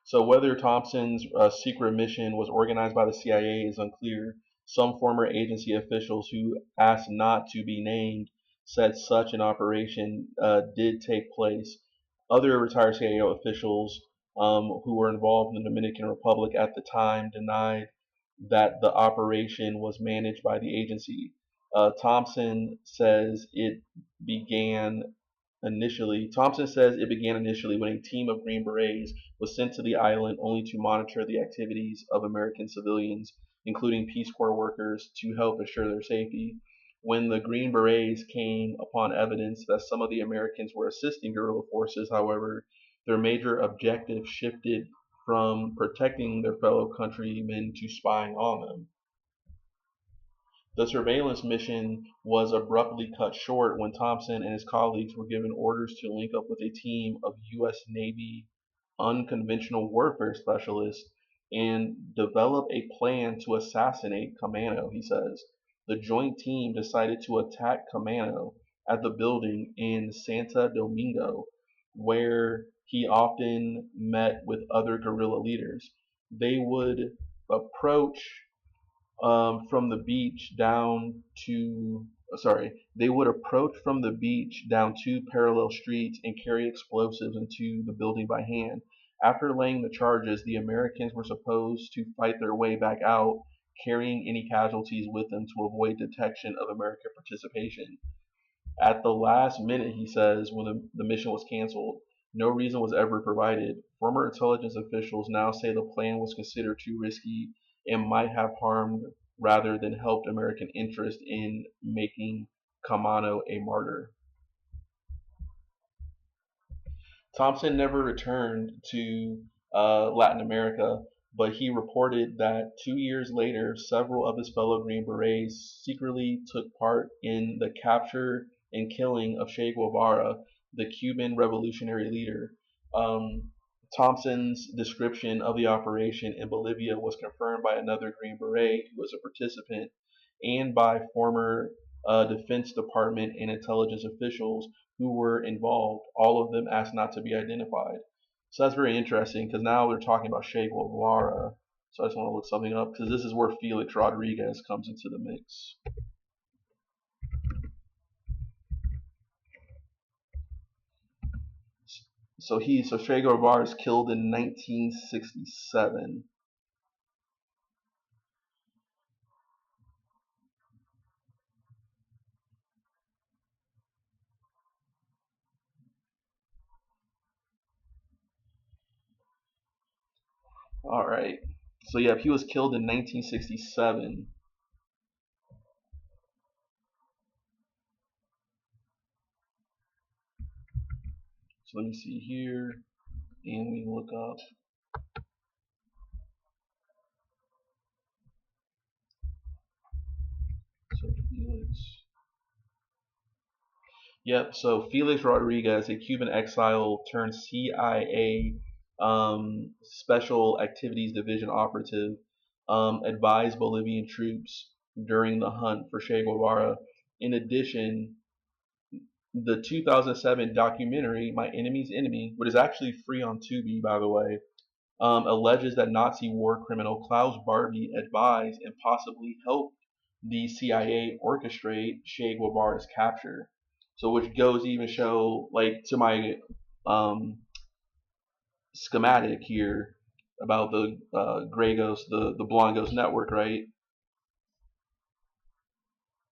So whether Thompson's secret mission was organized by the CIA is unclear. Some former agency officials who asked not to be named said such an operation did take place. Other retired CIA officials who were involved in the Dominican Republic at the time denied that the operation was managed by the agency. Thompson says it began Thompson says it began initially when a team of Green Berets was sent to the island only to monitor the activities of American civilians, including Peace Corps workers, to help assure their safety. When the Green Berets came upon evidence that some of the Americans were assisting guerrilla forces, however, their major objective shifted from protecting their fellow countrymen to spying on them. The surveillance mission was abruptly cut short when Thompson and his colleagues were given orders to link up with a team of U.S. Navy unconventional warfare specialists and develop a plan to assassinate Camano, he says. The joint team decided to attack Camano at the building in Santo Domingo, where he often met with other guerrilla leaders. They would approach from the beach down to they would approach from the beach down two parallel streets and carry explosives into the building by hand. After laying the charges, the Americans were supposed to fight their way back out, carrying any casualties with them to avoid detection of American participation. At the last minute, he says, when the mission was canceled, no reason was ever provided. Former intelligence officials now say the plan was considered too risky and might have harmed rather than helped American interest in making Camano a martyr. Thompson never returned to Latin America, but he reported that 2 years later, several of his fellow Green Berets secretly took part in the capture and killing of Che Guevara, the Cuban revolutionary leader. Um, Thompson's description of the operation in Bolivia was confirmed by another Green Beret who was a participant and by former Defense Department and intelligence officials who were involved. All of them asked not to be identified. So that's very interesting because now we're talking about Che Guevara. So I just want to look something up because this is where Felix Rodriguez comes into the mix. So Che Guevara is killed in 1967. All right. So yeah, he was killed in 1967. So let me see here, and we look up. So Felix. Yep. So Felix Rodriguez, a Cuban exile turned CIA Special Activities Division operative, advised Bolivian troops during the hunt for Che Guevara. In addition, the 2007 documentary "My Enemy's Enemy," which is actually free on Tubi, by the way, alleges that Nazi war criminal Klaus Barbie advised and possibly helped the CIA orchestrate Che Guevara's capture. So, which goes to even show, like, to my um, schematic here about the gray ghost, the blonde ghost network, right?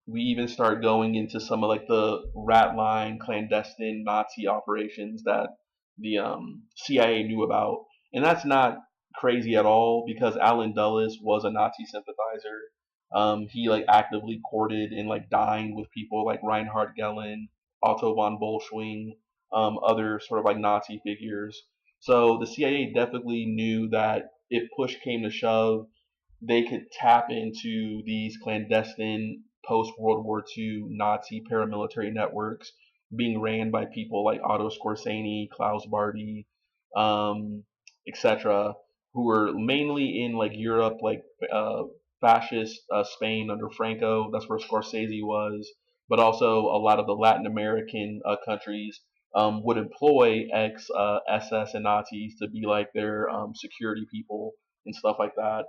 We even start going into some of like the rat line clandestine Nazi operations that the CIA knew about, and that's not crazy at all because Alan Dulles was a Nazi sympathizer. He like actively courted and like dined with people like Reinhard Gehlen, Otto von Bolschwing, other sort of like Nazi figures. So the CIA definitely knew that if push came to shove, they could tap into these clandestine post World War II Nazi paramilitary networks being ran by people like Otto Skorzeny, Klaus Barbie, etc., who were mainly in like Europe, like fascist Spain under Franco. That's where Scorsese was, but also a lot of the Latin American countries would employ ex SS and Nazis to be like their security people and stuff like that.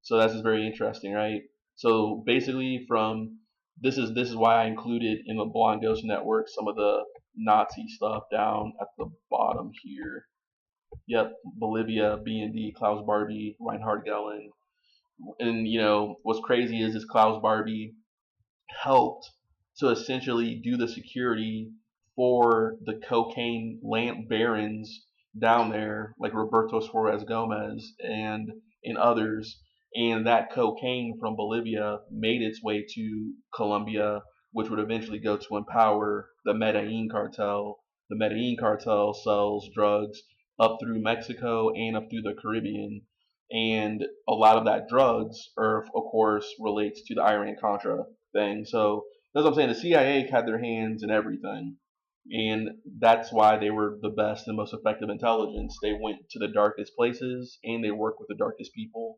So that's just very interesting, right? So basically, from this is why I included in the Blonde Ghost Network some of the Nazi stuff down at the bottom here. Yep, Bolivia, B&D, Klaus Barbie, Reinhard Gehlen, and what's crazy is this Klaus Barbie helped to essentially do the security for the cocaine land barons down there, like Roberto Suarez Gomez and others. And that cocaine from Bolivia made its way to Colombia, which would eventually go to empower the Medellin cartel. The Medellin cartel sells drugs up through Mexico and up through the Caribbean. And a lot of that drugs are, of course, relates to the Iran Contra thing. So that's what I'm saying. The CIA had their hands in everything, and that's why they were the best and most effective intelligence. They went to the darkest places and they worked with the darkest people.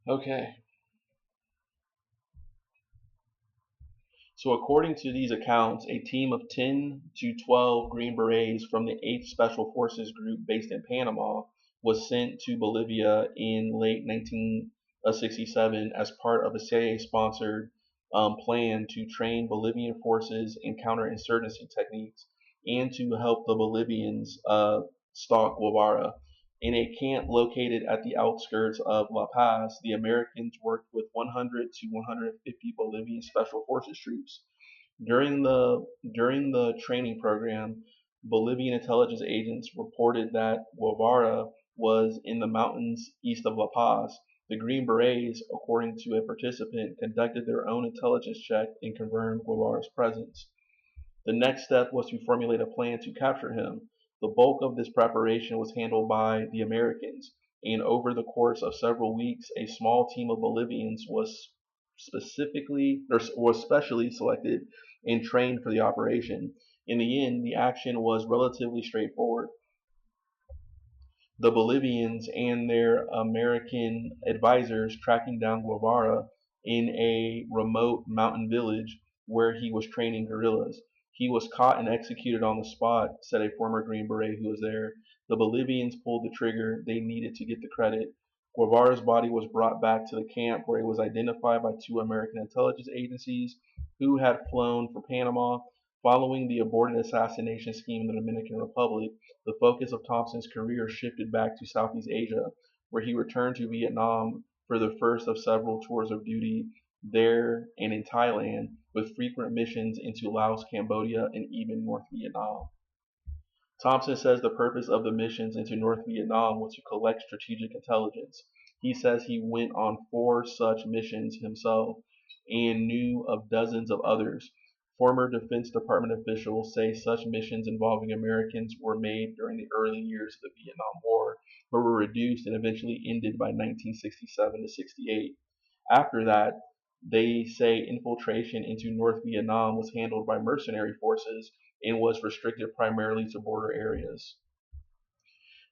Okay, so according to these accounts, a team of 10 to 12 Green Berets from the 8th Special Forces Group based in Panama was sent to Bolivia in late 1967 as part of a CIA-sponsored plan to train Bolivian forces in counterinsurgency techniques and to help the Bolivians stalk Guevara. In a camp located at the outskirts of La Paz, the Americans worked with 100 to 150 Bolivian Special Forces troops. During the training program, Bolivian intelligence agents reported that Guevara was in the mountains east of La Paz. The Green Berets, according to a participant, conducted their own intelligence check and confirmed Guevara's presence. The next step was to formulate a plan to capture him. The bulk of this preparation was handled by the Americans, and over the course of several weeks, a small team of Bolivians was specially selected and trained for the operation. In the end, the action was relatively straightforward. The Bolivians and their American advisors tracking down Guevara in a remote mountain village where he was training guerrillas. He was caught and executed on the spot, said a former Green Beret who was there. The Bolivians pulled the trigger they needed to get the credit. Guevara's body was brought back to the camp where it was identified by two American intelligence agencies who had flown for Panama. Following the aborted assassination scheme in the Dominican Republic, the focus of Thompson's career shifted back to Southeast Asia. where he returned to Vietnam for the first of several tours of duty there and in Thailand, with frequent missions into Laos, Cambodia, and even North Vietnam. Thompson says the purpose of the missions into North Vietnam was to collect strategic intelligence. He says he went on 4 such missions himself and knew of dozens of others. Former Defense Department officials say such missions involving Americans were made during the early years of the Vietnam War, but were reduced and eventually ended by 1967 to 68. After that, they say infiltration into North Vietnam was handled by mercenary forces and was restricted primarily to border areas.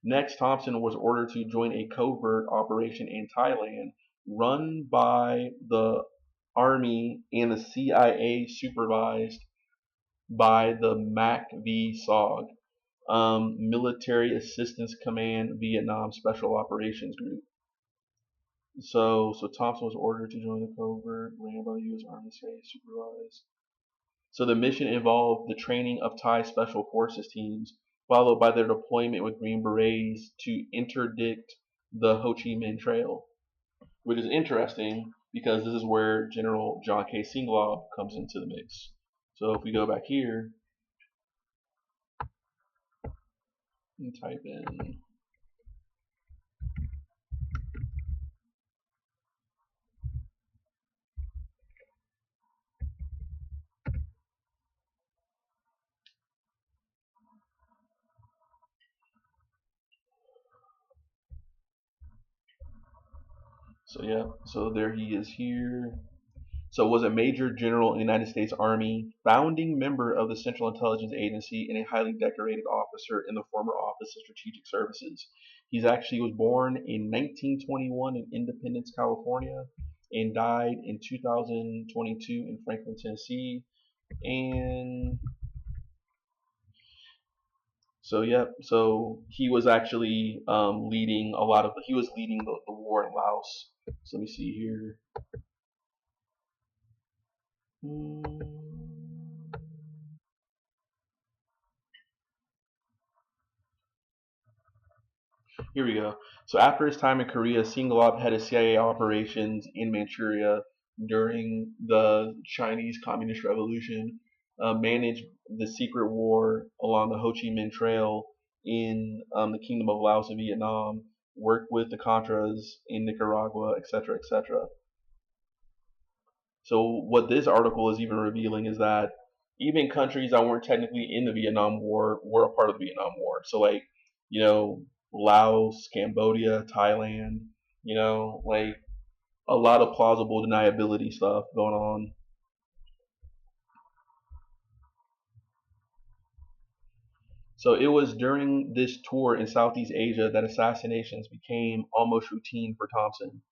Next, Thompson was ordered to join a covert operation in Thailand run by the Army and the CIA, supervised by the MAGV SOG, Military Assistance Command Vietnam Special Operations Group. So Thompson was ordered to join the covert ran by the U.S. Army, CIA, supervised. So the mission involved the training of Thai Special Forces teams, followed by their deployment with Green Berets to interdict the Ho Chi Minh Trail, which is interesting because this is where General John K. Singlaub comes into the mix. So if we go back here and type in, so there he is here. So was a major general in the United States Army, founding member of the Central Intelligence Agency, and a highly decorated officer in the former Office of Strategic Services. He's actually was born in 1921 in Independence, California, and died in 2022 in Franklin, Tennessee. And so he was actually leading a lot of he was leading the war in Laos. So let me see here. Here we go. So after his time in Korea, Singlaub headed CIA operations in Manchuria during the Chinese Communist Revolution, managed the secret war along the Ho Chi Minh Trail in the Kingdom of Laos and Vietnam, worked with the Contras in Nicaragua, etc., etc. So what this article is even revealing is that even countries that weren't technically in the Vietnam War were a part of the Vietnam War. So like, you know, Laos, Cambodia, Thailand, like a lot of plausible deniability stuff going on. So it was during this tour in Southeast Asia that assassinations became almost routine for Thompson.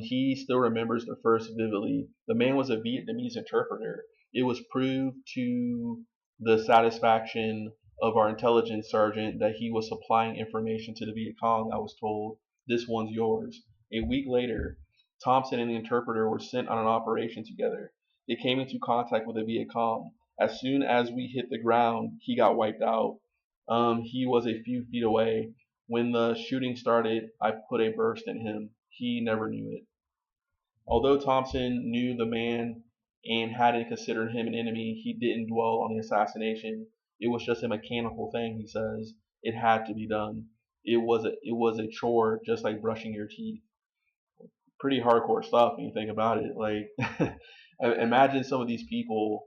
He still remembers the first vividly. The man was a Vietnamese interpreter. It was proved to the satisfaction of our intelligence sergeant that he was supplying information to the Viet Cong. I was told, this one's yours. A week later, Thompson and the interpreter were sent on an operation together. They came into contact with the Viet Cong. As soon as we hit the ground, he got wiped out. He was a few feet away. When the shooting started, I put a burst in him. He never knew it. Although Thompson knew the man and hadn't considered him an enemy, he didn't dwell on the assassination. It was just a mechanical thing, he says. It had to be done. It was a chore, just like brushing your teeth. Pretty hardcore stuff when you think about it. Like, imagine some of these people,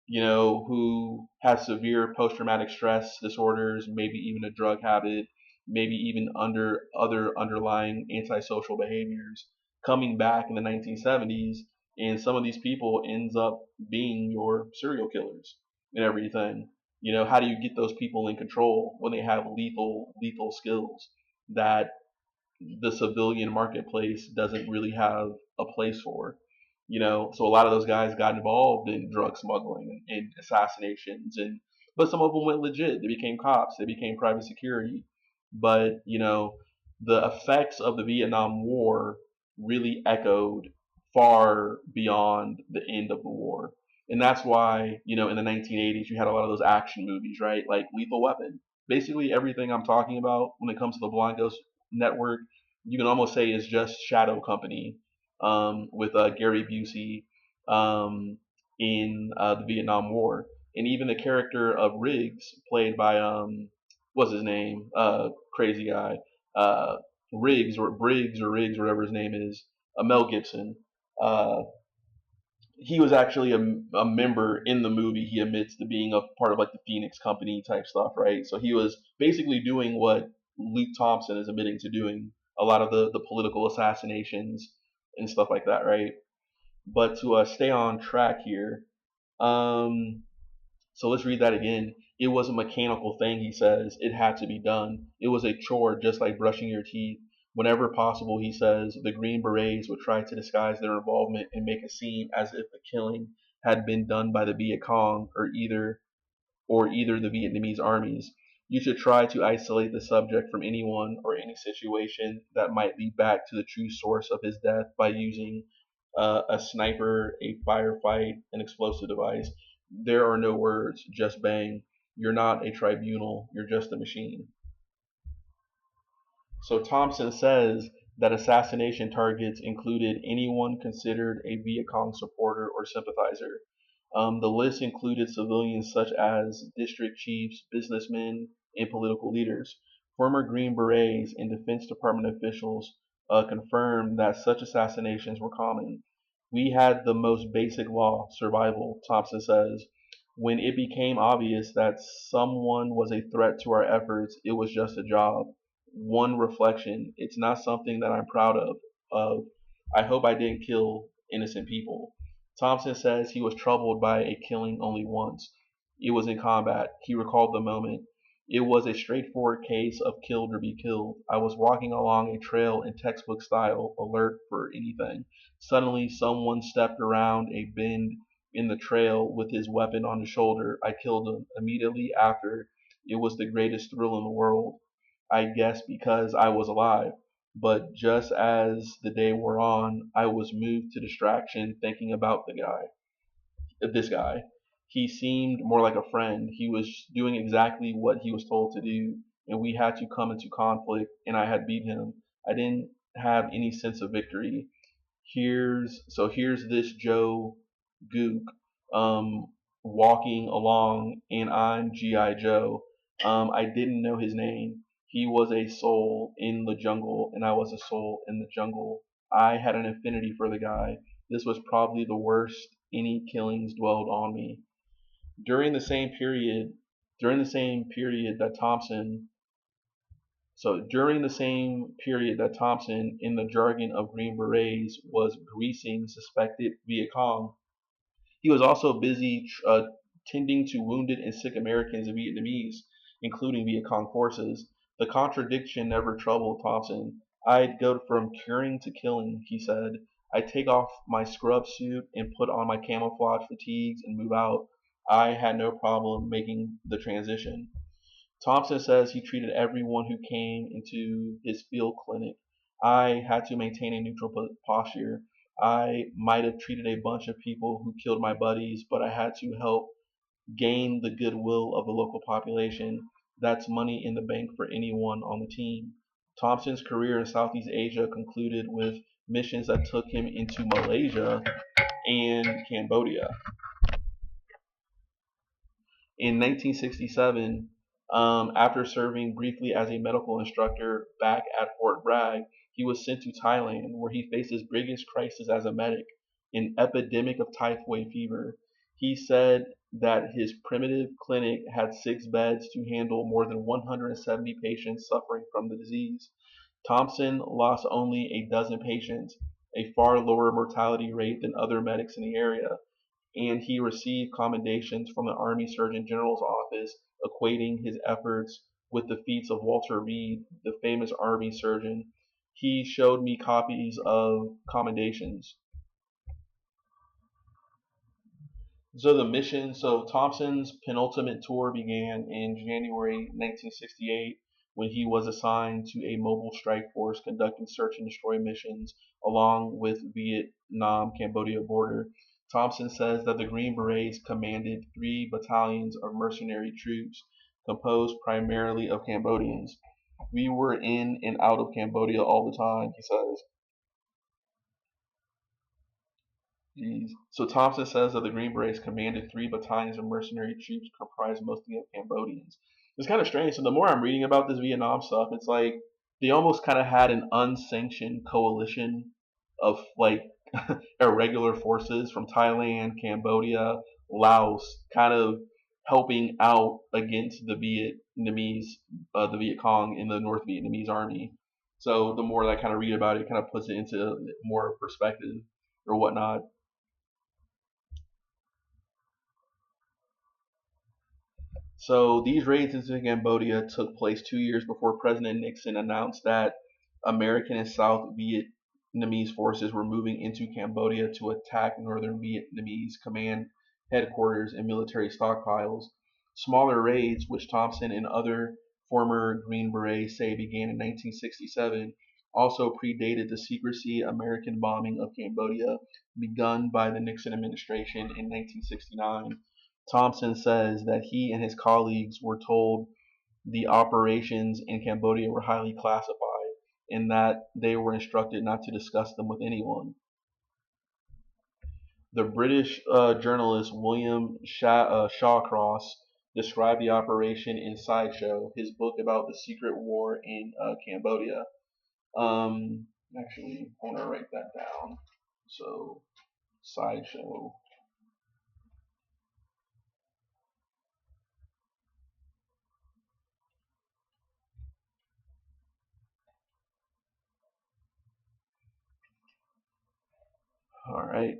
who have severe post-traumatic stress disorders, maybe even a drug habit, maybe even under other underlying antisocial behaviors, coming back in the 1970s, and some of these people ends up being your serial killers and everything. How do you get those people in control when they have lethal skills that the civilian marketplace doesn't really have a place for? So a lot of those guys got involved in drug smuggling and assassinations, but some of them went legit. They became cops, they became private security. But the effects of the Vietnam War really echoed far beyond the end of the war. And that's why, in the 1980s, you had a lot of those action movies, right? Like Lethal Weapon. Basically, everything I'm talking about when it comes to the Blind Ghost Network you can almost say is just shadow company with Gary Busey in the Vietnam War, and even the character of Riggs, played by what's his name, crazy guy, uh, Riggs or Briggs or Riggs, whatever his name is, Mel Gibson. Uh, he was actually a member in the movie. He admits to being a part of like the Phoenix Company type stuff, right? So he was basically doing what Luke Thompson is admitting to doing, a lot of the political assassinations and stuff like that, right? But to stay on track here, um, so let's read that again. It was a mechanical thing, he says. It had to be done. It was a chore, just like brushing your teeth. Whenever possible, he says, the Green Berets would try to disguise their involvement and make it seem as if the killing had been done by the Viet Cong or either the Vietnamese armies. You should try to isolate the subject from anyone or any situation that might lead back to the true source of his death by using a sniper, a firefight, an explosive device. There are no words, just bang. You're not a tribunal, you're just a machine. So Thompson says that assassination targets included anyone considered a Viet Cong supporter or sympathizer. The list included civilians such as district chiefs, businessmen, and political leaders. Former Green Berets and Defense Department officials confirmed that such assassinations were common. We had the most basic law, survival, Thompson says. When it became obvious that someone was a threat to our efforts, it was just a job. One reflection. It's not something that I'm proud of. I hope I didn't kill innocent people. Thompson says he was troubled by a killing only once. It was in combat. He recalled the moment. It was a straightforward case of killed or be killed. I was walking along a trail in textbook style, alert for anything. Suddenly, someone stepped around a bend in the trail with his weapon on his shoulder. I killed him. Immediately after, it was the greatest thrill in the world. I guess because I was alive. But just as the day wore on, I was moved to distraction thinking about this guy. He seemed more like a friend. He was doing exactly what he was told to do, and we had to come into conflict, and I had beat him. I didn't have any sense of victory. Here's this Joe Gook um, walking along, and I'm GI Joe. I didn't know his name. He was a soul in the jungle, and I was a soul in the jungle. I had an affinity for the guy. This was probably the worst any killings dwelled on me. During the same period, during the same period that Thompson during the same period that Thompson, in the jargon of Green Berets, was greasing suspected Viet Cong, he was also busy tending to wounded and sick Americans and Vietnamese, including Viet Cong forces. The contradiction never troubled Thompson. I'd go from curing to killing, he said. I'd take off my scrub suit and put on my camouflage fatigues and move out. I had no problem making the transition. Thompson says he treated everyone who came into his field clinic. I had to maintain a neutral posture. I might have treated a bunch of people who killed my buddies, but I had to help gain the goodwill of the local population. That's money in the bank for anyone on the team. Thompson's career in Southeast Asia concluded with missions that took him into Malaysia and Cambodia. In 1967, after serving briefly as a medical instructor back at Fort Bragg, he was sent to Thailand, where he faced his biggest crisis as a medic, an epidemic of typhoid fever. He said that his primitive clinic had 6 beds to handle more than 170 patients suffering from the disease. Thompson lost only a dozen patients, a far lower mortality rate than other medics in the area, and he received commendations from the Army Surgeon General's office, equating his efforts with the feats of Walter Reed, the famous Army surgeon. He showed me copies of commendations. So Thompson's penultimate tour began in January 1968 when he was assigned to a mobile strike force conducting search and destroy missions along with Vietnam Cambodia border. Thompson says that the Green Berets commanded 3 battalions of mercenary troops composed primarily of Cambodians. We were in and out of Cambodia all the time, he says. Jeez. So Thompson says that the Green Berets commanded 3 battalions of mercenary troops comprised mostly of Cambodians. It's kind of strange. So the more I'm reading about this Vietnam stuff, it's like they almost kind of had an unsanctioned coalition of like irregular forces from Thailand, Cambodia, Laos, kind of helping out against the Vietnamese, the Viet Cong in the North Vietnamese army. So the more that I kind of read about it, it kind of puts it into more perspective or whatnot. So these raids into Cambodia took place 2 years before President Nixon announced that American and South Vietnamese forces were moving into Cambodia to attack Northern Vietnamese command headquarters and military stockpiles. Smaller raids, which Thompson and other former Green Berets say began in 1967, also predated the secrecy American bombing of Cambodia begun by the Nixon administration in 1969. Thompson says that he and his colleagues were told the operations in Cambodia were highly classified and that they were instructed not to discuss them with anyone. The British journalist William Shawcross described the operation in Sideshow, his book about the secret war in Cambodia. Actually, I want to write that down. So, Sideshow. All right.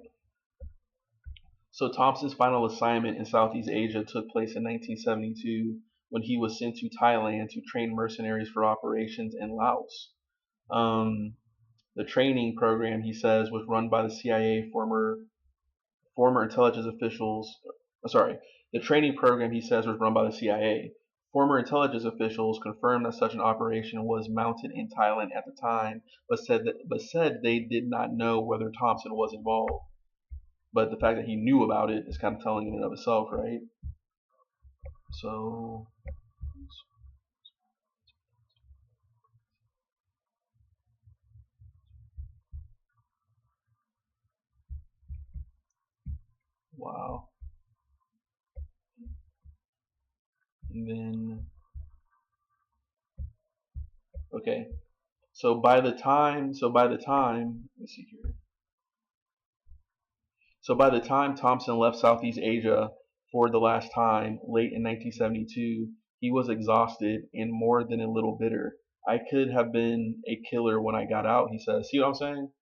So Thompson's final assignment in Southeast Asia took place in 1972 when he was sent to Thailand to train mercenaries for operations in Laos. Um, the training program, he says, was run by the CIA former intelligence officials. Sorry, the training program, he says, was run by the CIA. Former intelligence officials confirmed that such an operation was mounted in Thailand at the time, but said they did not know whether Thompson was involved. But the fact that he knew about it is kind of telling in and of itself, right? So, wow. And then, okay. Let's see here. So by the time Thompson left Southeast Asia for the last time, late in 1972, he was exhausted and more than a little bitter. I could have been a killer when I got out, he says. See what I'm saying?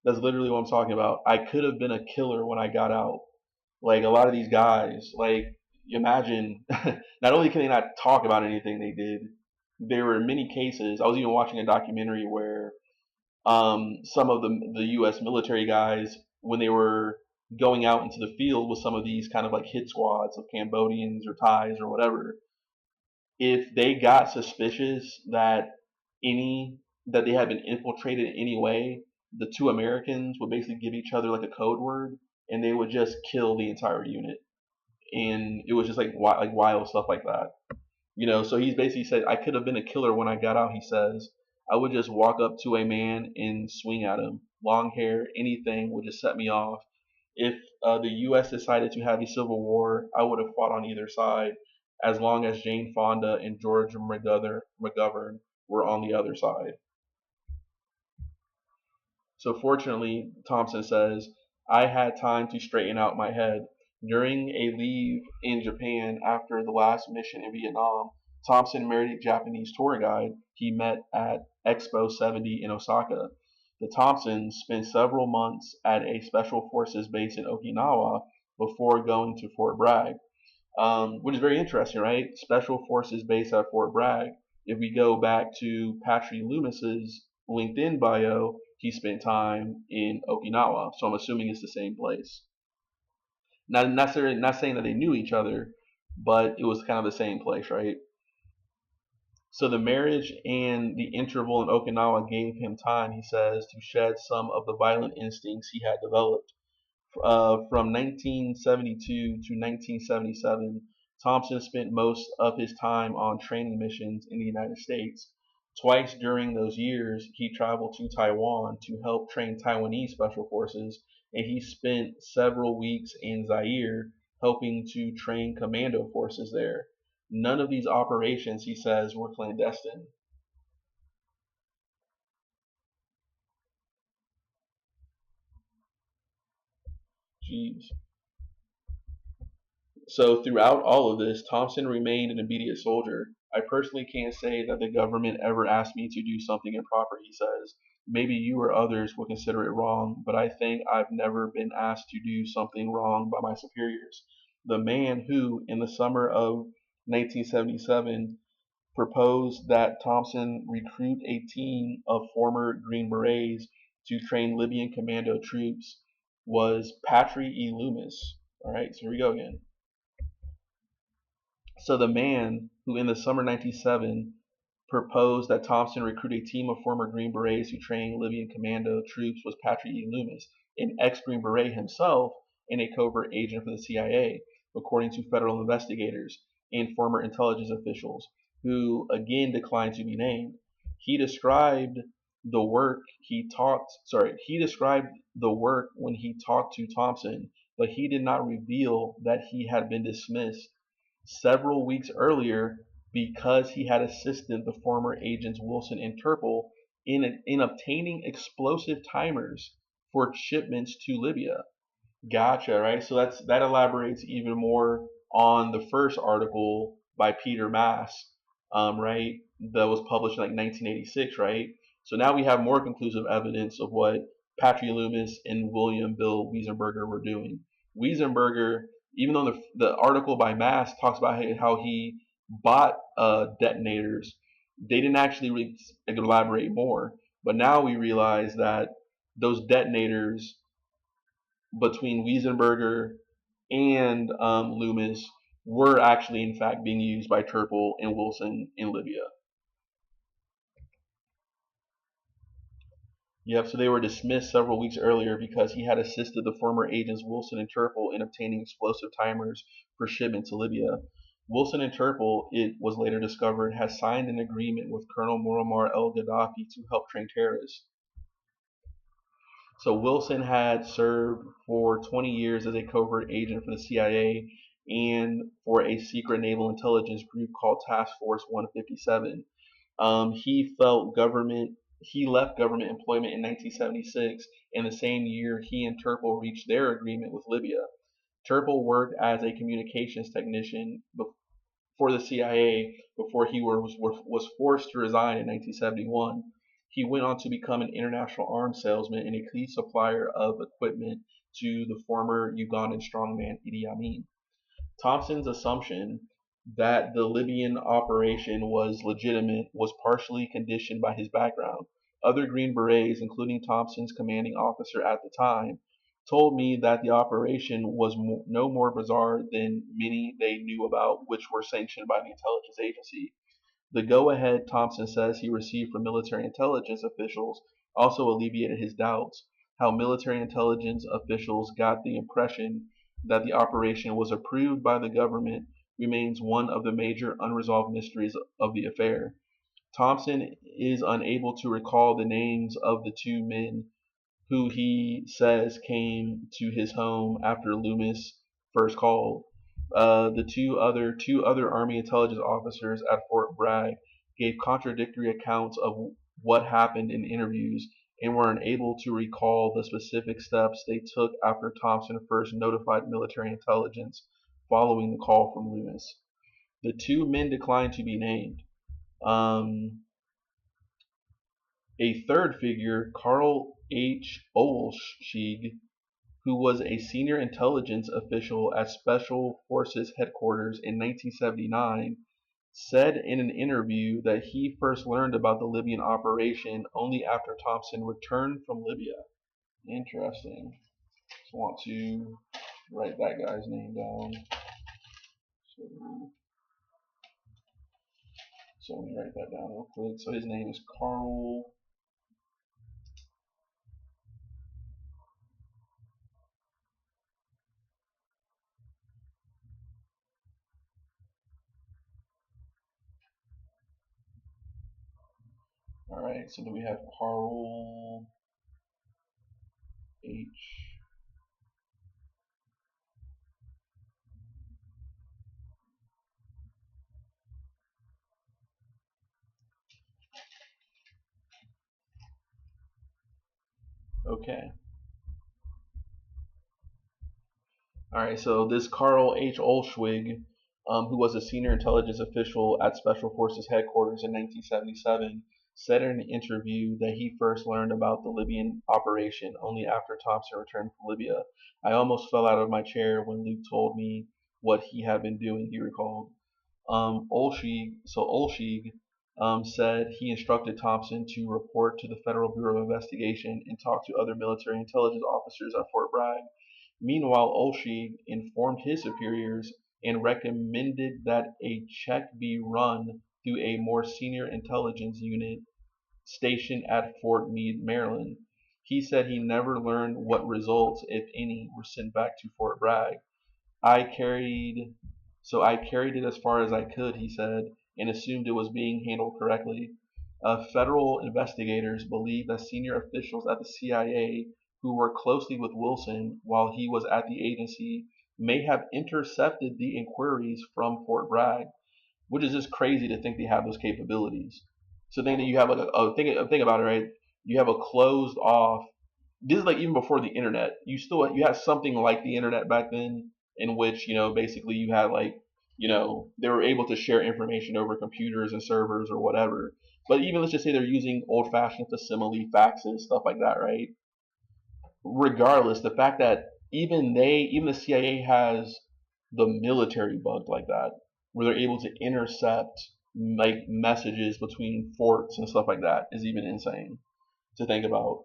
That's literally what I'm talking about. I could have been a killer when I got out. Like a lot of these guys, like imagine, not only can they not talk about anything they did, there were many cases. I was even watching a documentary where some of the U.S. military guys, when they were going out into the field with some of these kind of like hit squads of Cambodians or Thais or whatever, if they got suspicious any that they had been infiltrated in any way, the two Americans would basically give each other like a code word, and they would just kill the entire unit. And it was just like wild stuff like that. So he's basically said, I could have been a killer when I got out, he says. I would just walk up to a man and swing at him. Long hair, anything would just set me off. If the U.S. decided to have a civil war, I would have fought on either side, as long as Jane Fonda and George McGovern were on the other side. So fortunately, Thompson says, I had time to straighten out my head. During a leave in Japan after the last mission in Vietnam, Thompson married a Japanese tour guide he met at Expo 70 in Osaka. The Thompsons spent several months at a special forces base in Okinawa before going to Fort Bragg, which is very interesting, right? Special forces base at Fort Bragg. If we go back to Patry Loomis's LinkedIn bio, he spent time in Okinawa, so I'm assuming it's the same place. Not necessarily not saying that they knew each other, but it was kind of the same place, right? So the marriage and the interval in Okinawa gave him time, he says, to shed some of the violent instincts he had developed. From 1972 to 1977, Thompson spent most of his time on training missions in the United States. Twice during those years, he traveled to Taiwan to help train Taiwanese special forces, and he spent several weeks in Zaire helping to train commando forces there. None of these operations, he says, were clandestine. Jeez. So throughout all of this, Thompson remained an obedient soldier. I personally can't say that the government ever asked me to do something improper, he says. Maybe you or others will consider it wrong, but I think I've never been asked to do something wrong by my superiors. The man who, in the summer of 1977, proposed that Thompson recruit a team of former Green Berets to train Libyan commando troops was Patry E. Loomis. All right, so here we go again. So the man who in the summer 97 proposed that Thompson recruit a team of former Green Berets who train Libyan commando troops was Patry E. Loomis, an ex-Green Beret himself and a covert agent for the CIA, according to federal investigators and former intelligence officials, who again declined to be named. He described the work he described the work when he talked to Thompson, but he did not reveal that he had been dismissed several weeks earlier because he had assisted the former agents Wilson and Turple in obtaining explosive timers for shipments to Libya. Gotcha, right? So that elaborates even more on the first article by Peter Maas, right? That was published in like 1986, right? So now we have more conclusive evidence of what Patry Loomis and William Bill Weisenburger were doing. Weisenburger, even though the article by Maas talks about how he bought detonators, they didn't actually elaborate more. But now we realize that those detonators between Wiesenberger and Loomis were actually, in fact, being used by Turple and Wilson in Libya. Yep, so they were dismissed several weeks earlier because he had assisted the former agents Wilson and Turple in obtaining explosive timers for shipment to Libya. Wilson and Turple, it was later discovered, had signed an agreement with Colonel Muammar el-Gaddafi to help train terrorists. So Wilson had served for 20 years as a covert agent for the CIA and for a secret naval intelligence group called Task Force 157. He left government employment in 1976, and the same year he and Turple reached their agreement with Libya. Turple worked as a communications technician for the CIA before he was forced to resign in 1971. He went on to become an international arms salesman and a key supplier of equipment to the former Ugandan strongman Idi Amin. Thompson's assumption that the Libyan operation was legitimate was partially conditioned by his background. Other Green Berets, including Thompson's commanding officer at the time, told me that the operation was no more bizarre than many they knew about, which were sanctioned by the intelligence agency. The go-ahead Thompson says he received from military intelligence officials also alleviated his doubts. How military intelligence officials got the impression that the operation was approved by the government remains one of the major unresolved mysteries of the affair. Thompson is unable to recall the names of the two men who he says came to his home after Loomis first called. The two other Army intelligence officers at Fort Bragg gave contradictory accounts of what happened in interviews and were unable to recall the specific steps they took after Thompson first notified military intelligence following the call from Loomis. The two men declined to be named. Um, a third figure, Carl H. Olschig, who was a senior intelligence official at Special Forces headquarters in 1979, said in an interview that he first learned about the Libyan operation only after Thompson returned from Libya. Interesting. Just want to write that guy's name down. So let me write that down real quick. So his name is Carl. All right, so then we have Carl H. Okay. All right, so this Carl H. Olschwig, who was a senior intelligence official at Special Forces headquarters in 1977, said in an interview that he first learned about the Libyan operation only after Thompson returned from Libya. I almost fell out of my chair when Luke told me what he had been doing, he recalled. Olschig said he instructed Thompson to report to the Federal Bureau of Investigation and talk to other military intelligence officers at Fort Bragg. Meanwhile, Olschig informed his superiors and recommended that a check be run through a more senior intelligence unit stationed at Fort Meade, Maryland. He said he never learned what results, if any, were sent back to Fort Bragg. I carried I carried it as far as I could, he said, and assumed it was being handled correctly. Federal investigators believe that senior officials at the CIA who worked closely with Wilson while he was at the agency may have intercepted the inquiries from Fort Bragg, which is just crazy to think they have those capabilities. So think that you have think about it, right? You have a closed off. This is like even before the internet. You had something like the internet back then, in which basically you had like they were able to share information over computers and servers or whatever. But even let's just say they're using old fashioned facsimile faxes, stuff like that, right? Regardless, the fact that even the CIA has the military bugged like that, where they're able to intercept like messages between forts and stuff like that, is even insane to think about.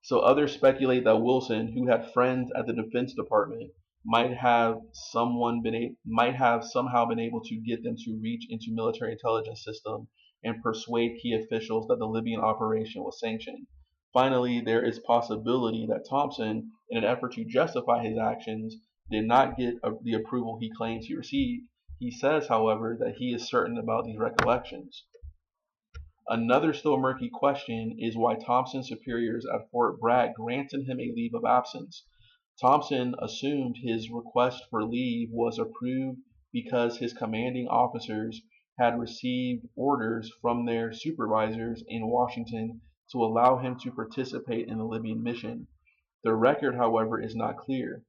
So others speculate that Wilson, who had friends at the Defense Department, might have somehow been able to get them to reach into military intelligence system and persuade key officials that the Libyan operation was sanctioned. Finally, there is possibility that Thompson, in an effort to justify his actions, did not get the approval he claims he received. He says, however, that he is certain about these recollections. Another still murky question is why Thompson's superiors at Fort Bragg granted him a leave of absence. Thompson assumed his request for leave was approved because his commanding officers had received orders from their supervisors in Washington to allow him to participate in the Libyan mission. The record, however, is not clear.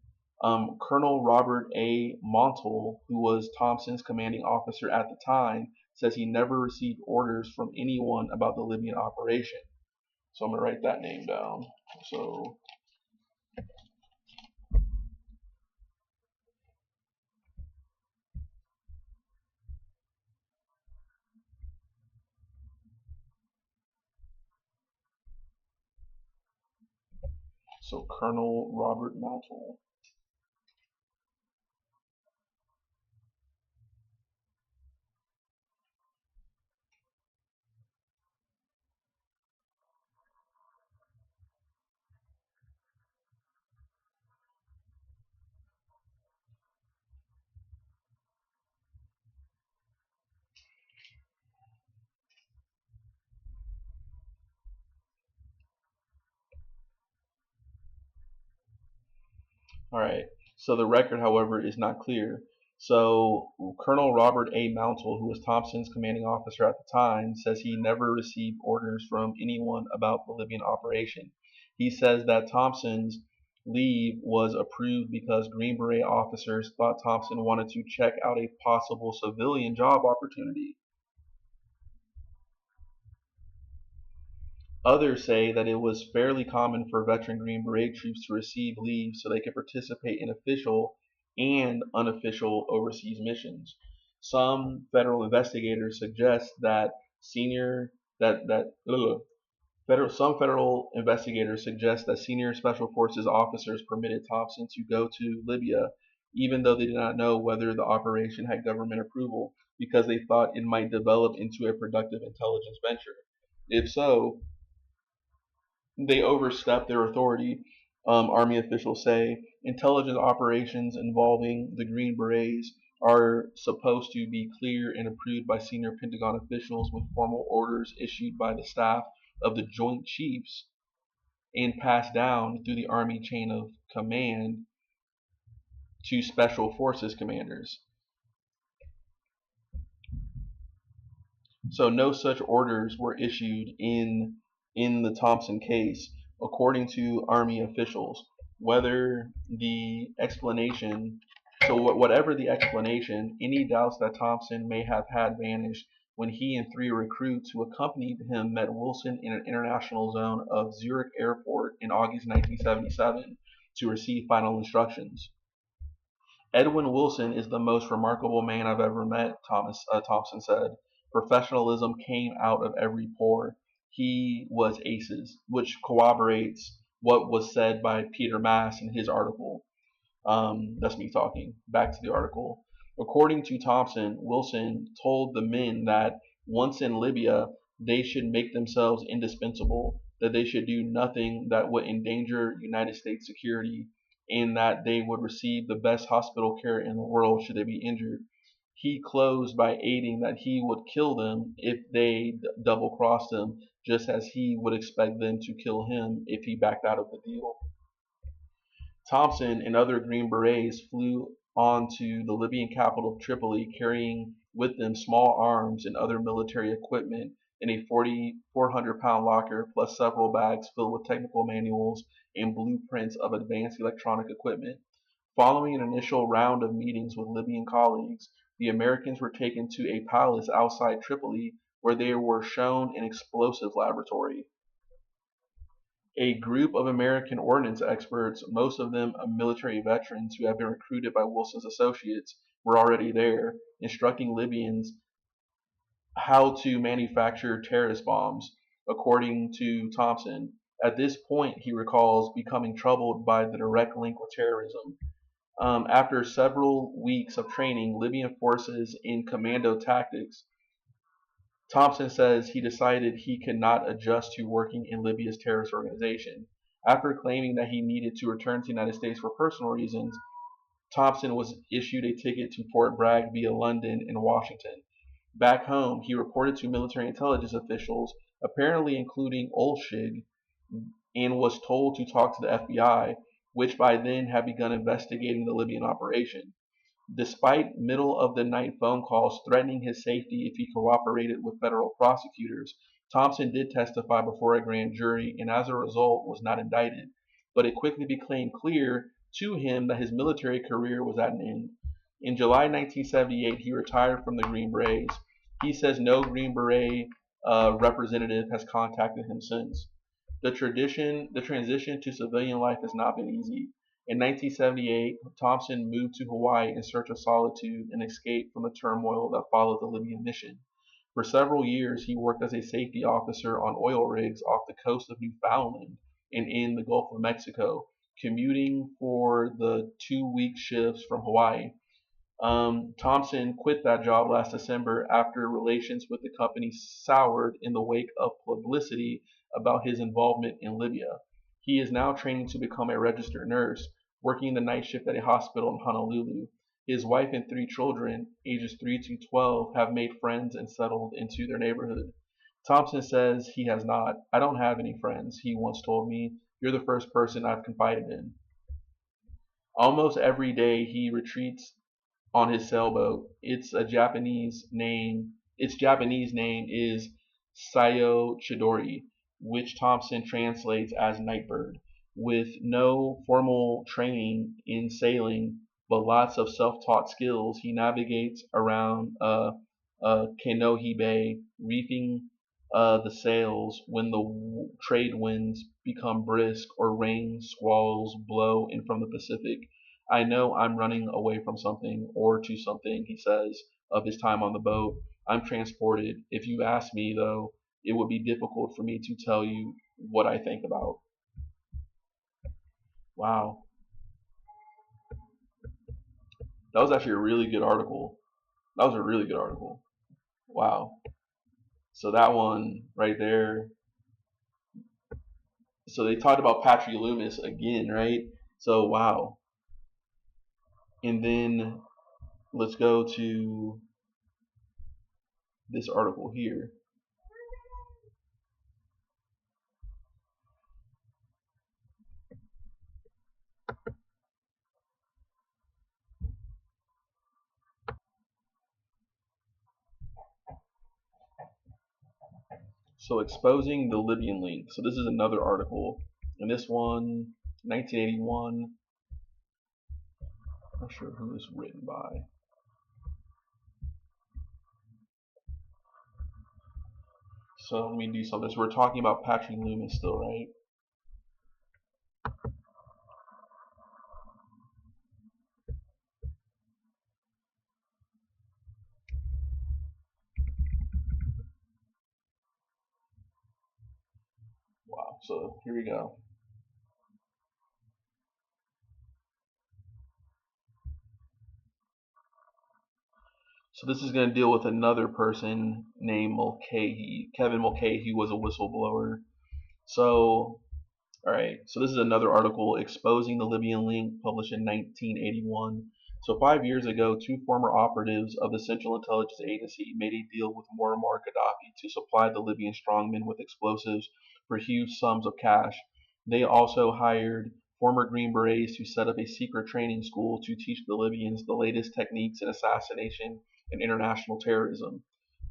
Colonel Robert A. Montel, who was Thompson's commanding officer at the time, says he never received orders from anyone about the Libyan operation. So I'm going to write that name down. So, Colonel Robert Montel. All right. So the record, however, is not clear. So Colonel Robert A. Mountel, who was Thompson's commanding officer at the time, says he never received orders from anyone about the Libyan operation. He says that Thompson's leave was approved because Green Beret officers thought Thompson wanted to check out a possible civilian job opportunity. Others say that it was fairly common for veteran Green Beret troops to receive leave so they could participate in official and unofficial overseas missions. Some federal investigators suggest that senior that that ugh, federal some federal investigators suggest that senior special forces officers permitted Thompson to go to Libya even though they did not know whether the operation had government approval because they thought it might develop into a productive intelligence venture. If so, they overstep their authority, Army officials say. Intelligence operations involving the Green Berets are supposed to be cleared and approved by senior Pentagon officials with formal orders issued by the staff of the Joint Chiefs and passed down through the Army chain of command to Special Forces commanders. So no such orders were issued in the Thompson case, according to Army officials. Whether the explanation, whatever the explanation, any doubts that Thompson may have had vanished when he and 3 recruits who accompanied him met Wilson in an international zone of Zurich Airport in August 1977 to receive final instructions. Edwin Wilson is the most remarkable man I've ever met, Thompson said. Professionalism came out of every pore. He was aces, which corroborates what was said by Peter Maas in his article. That's me talking. Back to the article. According to Thompson, Wilson told the men that once in Libya, they should make themselves indispensable, that they should do nothing that would endanger United States security, and that they would receive the best hospital care in the world should they be injured. He closed by adding that he would kill them if they double-crossed him, just as he would expect them to kill him if he backed out of the deal. Thompson and other Green Berets flew on to the Libyan capital of Tripoli, carrying with them small arms and other military equipment in a 400-pound locker, plus several bags filled with technical manuals and blueprints of advanced electronic equipment. Following an initial round of meetings with Libyan colleagues, the Americans were taken to a palace outside Tripoli where they were shown an explosive laboratory. A group of American ordnance experts, most of them military veterans who had been recruited by Wilson's associates, were already there, instructing Libyans how to manufacture terrorist bombs, according to Thompson. At this point, he recalls becoming troubled by the direct link with terrorism. After several weeks of training Libyan forces in commando tactics, Thompson says he decided he could not adjust to working in Libya's terrorist organization. After claiming that he needed to return to the United States for personal reasons, Thompson was issued a ticket to Fort Bragg via London and Washington. Back home, he reported to military intelligence officials, apparently including Olshig, and was told to talk to the FBI, which by then had begun investigating the Libyan operation. Despite middle-of-the-night phone calls threatening his safety if he cooperated with federal prosecutors, Thompson did testify before a grand jury and as a result was not indicted, but it quickly became clear to him that his military career was at an end. In July 1978, he retired from the Green Berets. He says no Green Beret representative has contacted him since. The transition to civilian life has not been easy. In 1978, Thompson moved to Hawaii in search of solitude and escape from the turmoil that followed the Libyan mission. For several years, he worked as a safety officer on oil rigs off the coast of Newfoundland and in the Gulf of Mexico, commuting for the 2-week shifts from Hawaii. Thompson quit that job last December after relations with the company soured in the wake of publicity about his involvement in Libya. He is now training to become a registered nurse, working the night shift at a hospital in Honolulu. His wife and 3 children, ages 3 to 12, have made friends and settled into their neighborhood. Thompson says he has not. I don't have any friends, he once told me. You're the first person I've confided in. Almost every day he retreats on his sailboat. Its Japanese name is Sayo Chidori, which Thompson translates as Nightbird. With no formal training in sailing, but lots of self-taught skills, he navigates around Kanohi Bay, reefing the sails when the trade winds become brisk or rain squalls blow in from the Pacific. I know I'm running away from something or to something, he says, of his time on the boat. I'm transported. If you ask me, though, it would be difficult for me to tell you what I think about. Wow. That was actually a really good article. That was a really good article. Wow. So that one right there. So they talked about Patry Loomis again, right? So wow. And then let's go to this article here. So exposing the Libyan link. So this is another article. And this one, 1981. I'm not sure who it's written by. So let me do something. So we're talking about Patry Loomis still, right? Wow. So here we go. So this is going to deal with another person named Mulcahy. Kevin Mulcahy was a whistleblower. So, all right. So this is another article exposing the Libyan link, published in 1981. So 5 years ago, two former operatives of the Central Intelligence Agency made a deal with Muammar Gaddafi to supply the Libyan strongmen with explosives for huge sums of cash. They also hired former Green Berets to set up a secret training school to teach the Libyans the latest techniques in assassination and international terrorism.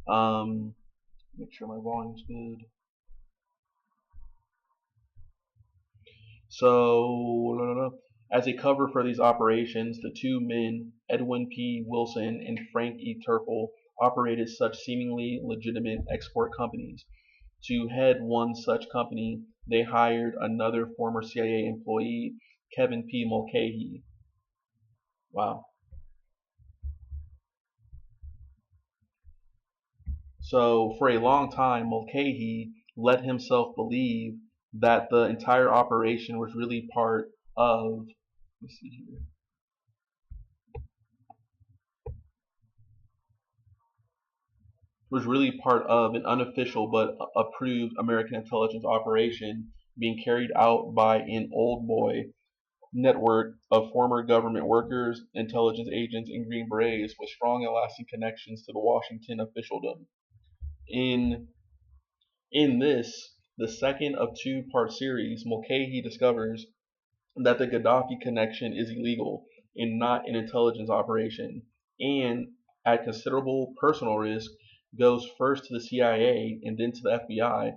Make sure my volume's good. So, as a cover for these operations, the two men, Edwin P. Wilson and Frank E. Turple, operated such seemingly legitimate export companies. To head one such company, they hired another former CIA employee, Kevin P. Mulcahy. Wow. So, for a long time, Mulcahy let himself believe that the entire operation was really part of, let me see here, was really part of an unofficial but approved American intelligence operation being carried out by an old boy network of former government workers, intelligence agents, and Green Berets with strong and lasting connections to the Washington officialdom. In in this, the second of two-part series, Mulcahy discovers that the Gaddafi connection is illegal and not an intelligence operation, and at considerable personal risk, goes first to the CIA and then to the FBI.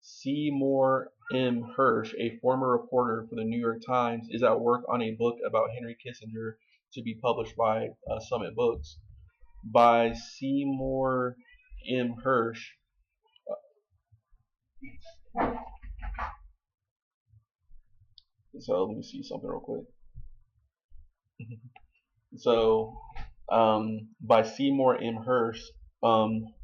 Seymour M. Hirsch, a former reporter for the New York Times, is at work on a book about Henry Kissinger to be published by Summit Books. By Seymour M. Hirsch. So let me see something real quick. So, by Seymour M. Hirsch, um,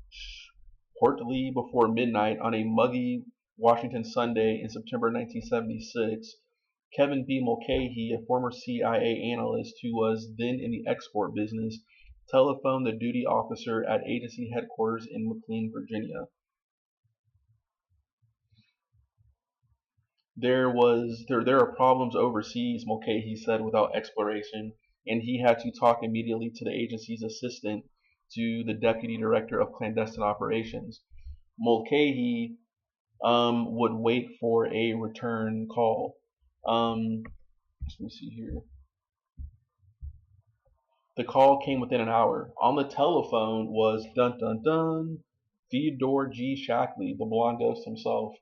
shortly before midnight on a muggy Washington Sunday in September 1976, Kevin B. Mulcahy, a former CIA analyst who was then in the export business, telephoned the duty officer at agency headquarters in McLean, Virginia. There are problems overseas, Mulcahy said without exploration, and he had to talk immediately to the agency's assistant to the deputy director of clandestine operations. Mulcahy would wait for a return call. Let me see here. The call came within an hour. On the telephone was dun dun dun Theodore G. Shackley, the blonde ghost himself,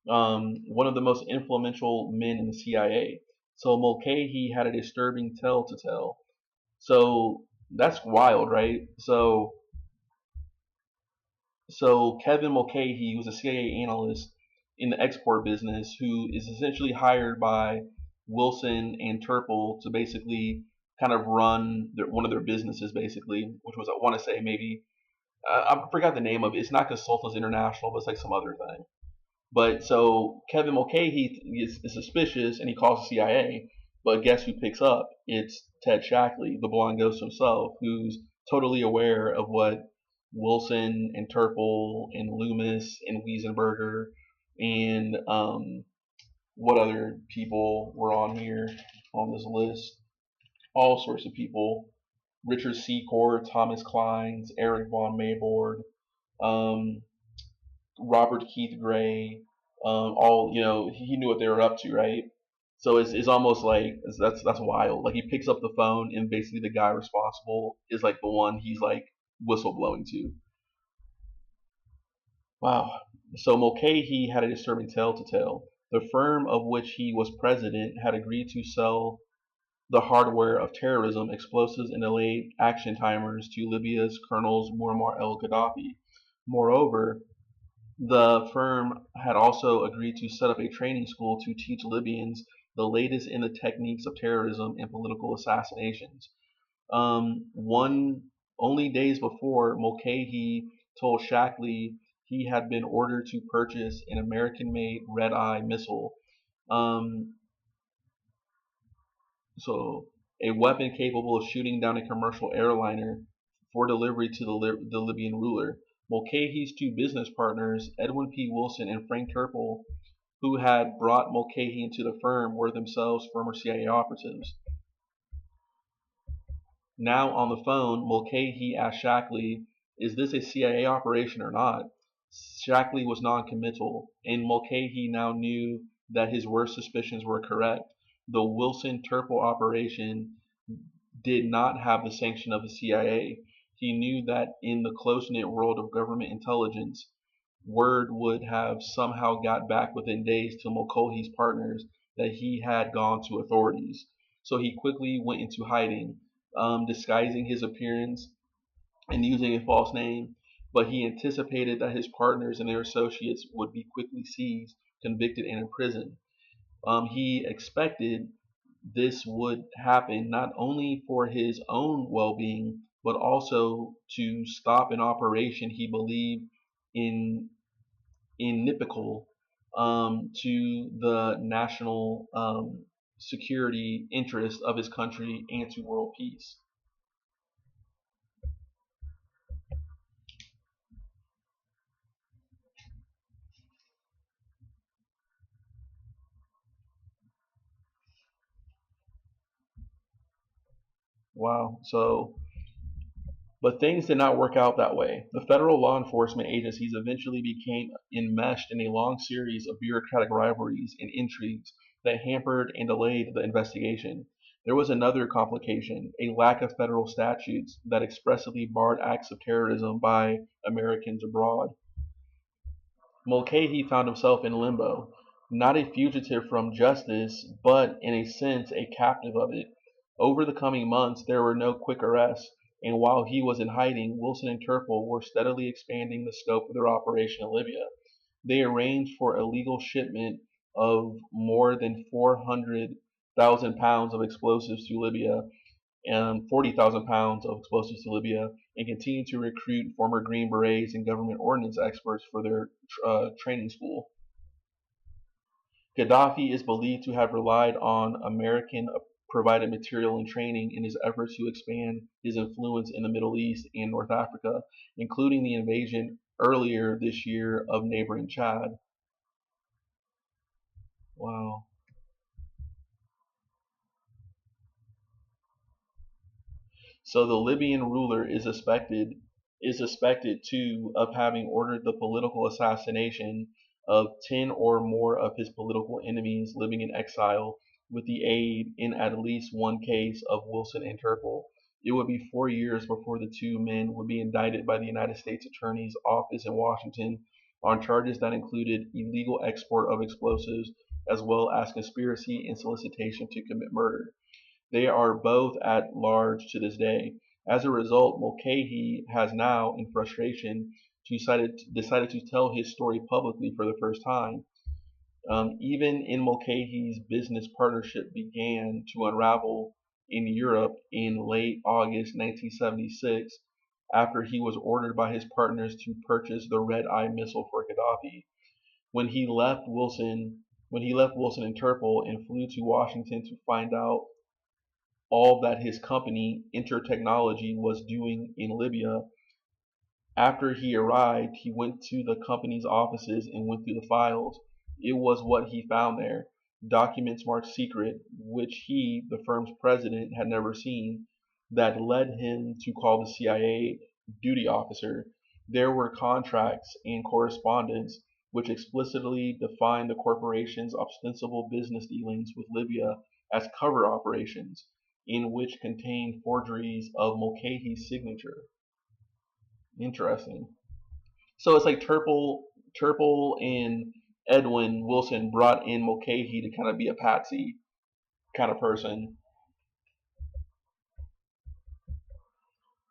one of the most influential men in the CIA. So Mulcahy had a disturbing tale to tell. So that's wild, right? So Kevin Mulcahy was a CIA analyst in the export business who is essentially hired by Wilson and Turple to basically kind of run one of their businesses, basically, which was, I want to say, maybe I forgot the name of it. It's not Consultants International, but it's like some other thing. But so Kevin Mulcahy is suspicious and he calls the CIA. But guess who picks up? It's Ted Shackley, the blonde ghost himself, who's totally aware of what Wilson and Turple and Loomis and Weisenburger and what other people were on here on this list. All sorts of people. Richard Secor, Thomas Kleins, Eric von Maybourg, um, Robert Keith Gray, all he knew what they were up to, right? So it's almost like that's wild. Like he picks up the phone and basically the guy responsible is like the one he's like whistleblowing to. Wow. So Mulcahy had a disturbing tale to tell. The firm of which he was president had agreed to sell the hardware of terrorism, explosives, and delayed action timers to Libya's Colonel Muammar el-Gaddafi. Moreover, the firm had also agreed to set up a training school to teach Libyans the latest in the techniques of terrorism and political assassinations. One only days before, Mulcahy told Shackley he had been ordered to purchase an American-made Red-Eye missile. Um, so a weapon capable of shooting down a commercial airliner for delivery to the Libyan ruler. Mulcahy's two business partners, Edwin P. Wilson and Frank Turple, who had brought Mulcahy into the firm, were themselves former CIA operatives. Now on the phone, Mulcahy asked Shackley, "Is this a CIA operation or not?" Shackley was non-committal, and Mulcahy now knew that his worst suspicions were correct. The Wilson-Turple operation did not have the sanction of the CIA. He knew that in the close-knit world of government intelligence, word would have somehow got back within days to Mulcahy's partners that he had gone to authorities. So he quickly went into hiding, disguising his appearance and using a false name. But he anticipated that his partners and their associates would be quickly seized, convicted, and imprisoned. He expected this would happen not only for his own well being, but also to stop an operation he believed in inimical to the national security interest of his country and to world peace. Wow. But things did not work out that way. The federal law enforcement agencies eventually became enmeshed in a long series of bureaucratic rivalries and intrigues that hampered and delayed the investigation. There was another complication, a lack of federal statutes that expressly barred acts of terrorism by Americans abroad. Mulcahy found himself in limbo, not a fugitive from justice, but in a sense a captive of it. Over the coming months, there were no quick arrests, and while he was in hiding, Wilson and Turple were steadily expanding the scope of their operation in Libya. They arranged for a legal shipment of more than 400,000 pounds of explosives to Libya and 40,000 pounds of explosives to Libya, and continued to recruit former Green Berets and government ordnance experts for their training school. Gaddafi is believed to have relied on American provided material and training in his efforts to expand his influence in the Middle East and North Africa, including the invasion earlier this year of neighboring Chad. Wow. So the Libyan ruler is suspected too of having ordered the political assassination of 10 or more of his political enemies living in exile with the aid, in at least one case, of Wilson and Turple. It would be 4 years before the two men would be indicted by the United States Attorney's Office in Washington on charges that included illegal export of explosives as well as conspiracy and solicitation to commit murder. They are both at large to this day. As a result, Mulcahy has now, in frustration, decided to tell his story publicly for the first time. Even in Mulcahy's business partnership began to unravel in Europe in late August 1976 after he was ordered by his partners to purchase the Red Eye missile for Gaddafi. When he left Wilson when he left Wilson and Turple and flew to Washington to find out all that his company, Intertechnology, was doing in Libya. After he arrived, he went to the company's offices and went through the files. It was what he found there: documents marked secret, which he, the firm's president, had never seen. that led him to call the CIA duty officer. There were contracts and correspondence which explicitly defined the corporation's ostensible business dealings with Libya as cover operations, in which contained forgeries of Mulcahy's signature. Interesting. So it's like Turple and Edwin Wilson brought in Mulcahy to kind of be a patsy kind of person.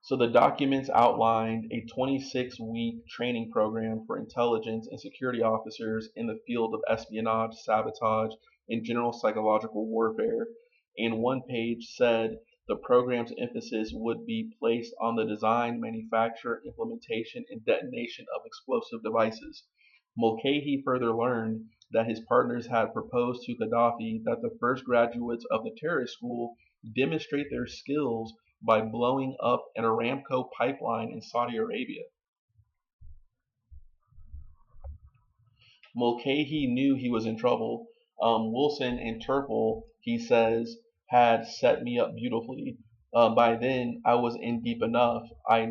So the documents outlined a 26-week training program for intelligence and security officers in the field of espionage, sabotage, and general psychological warfare. And one page said the program's emphasis would be placed on the design, manufacture, implementation, and detonation of explosive devices. Mulcahy further learned that his partners had proposed to Gaddafi that the first graduates of the terrorist school demonstrate their skills by blowing up an Aramco pipeline in Saudi Arabia. Mulcahy knew he was in trouble. Wilson and Turple, he says, had set me up beautifully. By then, I was in deep enough. I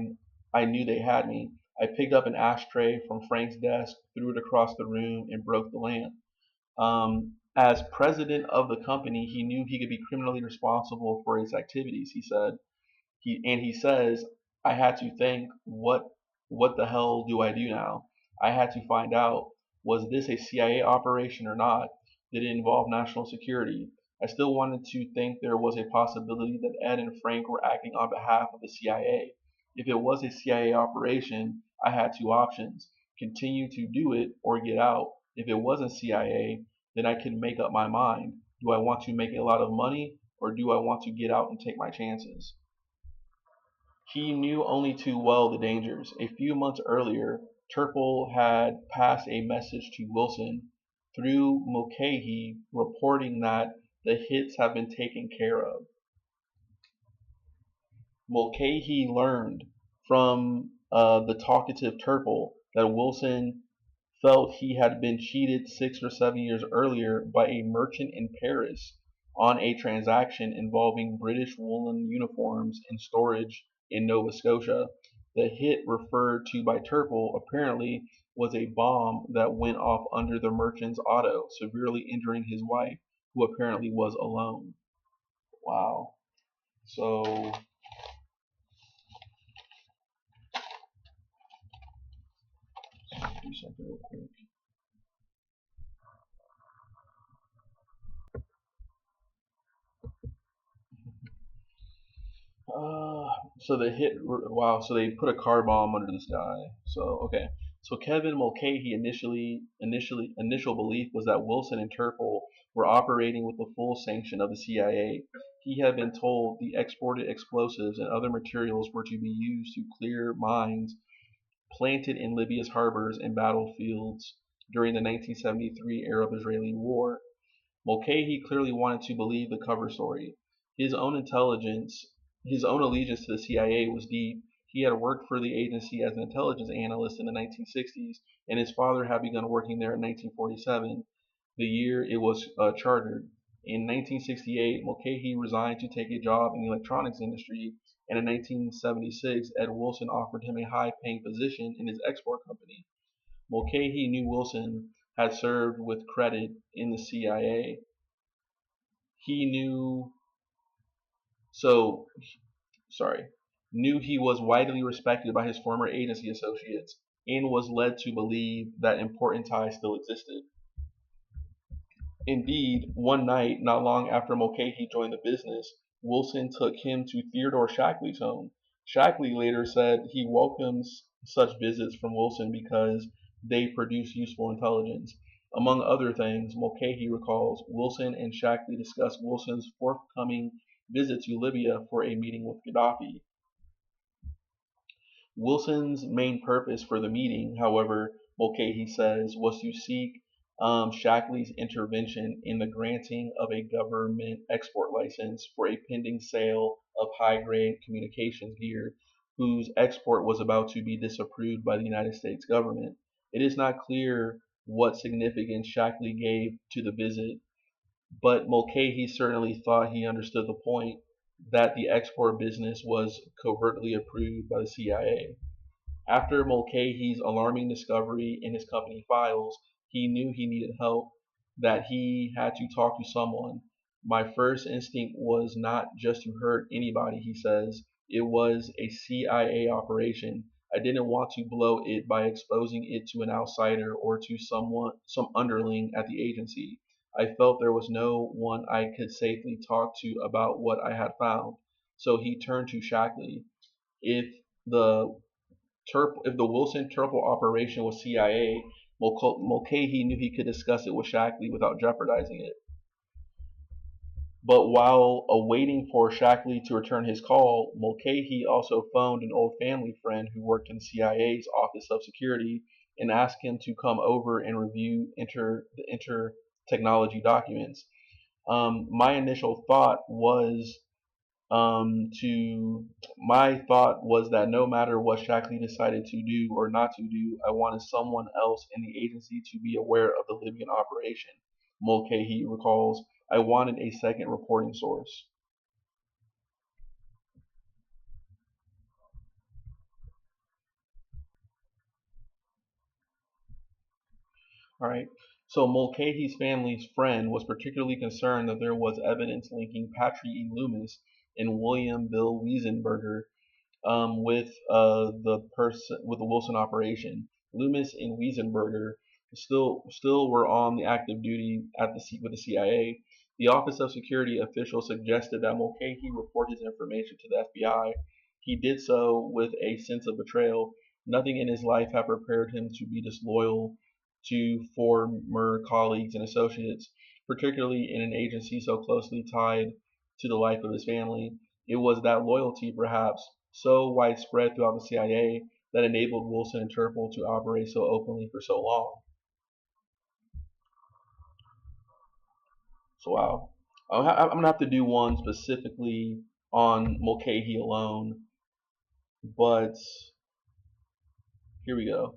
knew they had me. I picked up an ashtray from Frank's desk, threw it across the room, and broke the lamp. As president of the company, he knew he could be criminally responsible for his activities, he said. He says, I had to think, what the hell do I do now? I had to find out, was this a CIA operation or not? Did it involve national security? I still wanted to think there was a possibility that Ed and Frank were acting on behalf of the CIA. If it was a CIA operation, I had two options: continue to do it or get out. If it wasn't CIA, then I could make up my mind. Do I want to make a lot of money, or do I want to get out and take my chances? He knew only too well the dangers. A few months earlier, Turple had passed a message to Wilson through Mulcahy reporting that the hits have been taken care of. Mulcahy learned from the talkative Turple that Wilson felt he had been cheated 6 or 7 years earlier by a merchant in Paris on a transaction involving British woolen uniforms and storage in Nova Scotia. The hit referred to by Turple apparently was a bomb that went off under the merchant's auto, severely injuring his wife, who apparently was alone. Wow. So do something real quick. So they hit. Wow. So they put a car bomb under this guy. So okay. So Kevin Mulcahy initial belief was that Wilson and Turple were operating with the full sanction of the CIA. He had been told the exported explosives and other materials were to be used to clear mines planted in Libya's harbors and battlefields during the 1973 Arab-Israeli War. Mulcahy clearly wanted to believe the cover story. His own intelligence, his own allegiance to the CIA was deep. He had worked for the agency as an intelligence analyst in the 1960s, and his father had begun working there in 1947, the year it was chartered. In 1968, Mulcahy resigned to take a job in the electronics industry, and in 1976, Ed Wilson offered him a high-paying position in his export company. Mulcahy knew Wilson had served with credit in the CIA. He knew so sorry knew he was widely respected by his former agency associates and was led to believe that important ties still existed. Indeed, one night, not long after Mulcahy joined the business, Wilson took him to Theodore Shackley's home. Shackley later said he welcomes such visits from Wilson because they produce useful intelligence. Among other things, Mulcahy recalls Wilson and Shackley discussed Wilson's forthcoming visit to Libya for a meeting with Gaddafi. Wilson's main purpose for the meeting, however, Mulcahy says, was to seek Shackley's intervention in the granting of a government export license for a pending sale of high-grade communications gear, whose export was about to be disapproved by the United States government. It is not clear what significance Shackley gave to the visit, but Mulcahy certainly thought he understood the point. that the export business was covertly approved by the CIA. After Mulcahy's alarming discovery in his company files, he knew he needed help, that he had to talk to someone. My first instinct was not just to hurt anybody, he says. It was a CIA operation. I didn't want to blow it by exposing it to an outsider or to some underling at the agency. I felt there was no one I could safely talk to about what I had found. So he turned to Shackley. If the if the Wilson Turple operation was CIA, Mulcahy knew he could discuss it with Shackley without jeopardizing it. But while awaiting for Shackley to return his call, Mulcahy also phoned an old family friend who worked in the CIA's Office of Security and asked him to come over and review the inter-technology documents. My initial thought was to my thought was that no matter what Shackley decided to do or not to do, I wanted someone else in the agency to be aware of the Libyan operation. Mulcahy recalls, I wanted a second reporting source. All right. So Mulcahy's family's friend was particularly concerned that there was evidence linking Patry E. Loomis and William Bill Weisenburger with the Wilson operation. Loomis and Weisenberger still were on the active duty with the CIA. The Office of Security official suggested that Mulcahy report his information to the FBI. He did so with a sense of betrayal. Nothing in his life had prepared him to be disloyal to former colleagues and associates, particularly in an agency so closely tied to the life of his family. It was that loyalty, perhaps, so widespread throughout the CIA that enabled Wilson and Turple to operate so openly for so long. So wow. I'm gonna have to do one specifically on Mulcahy alone, but here we go.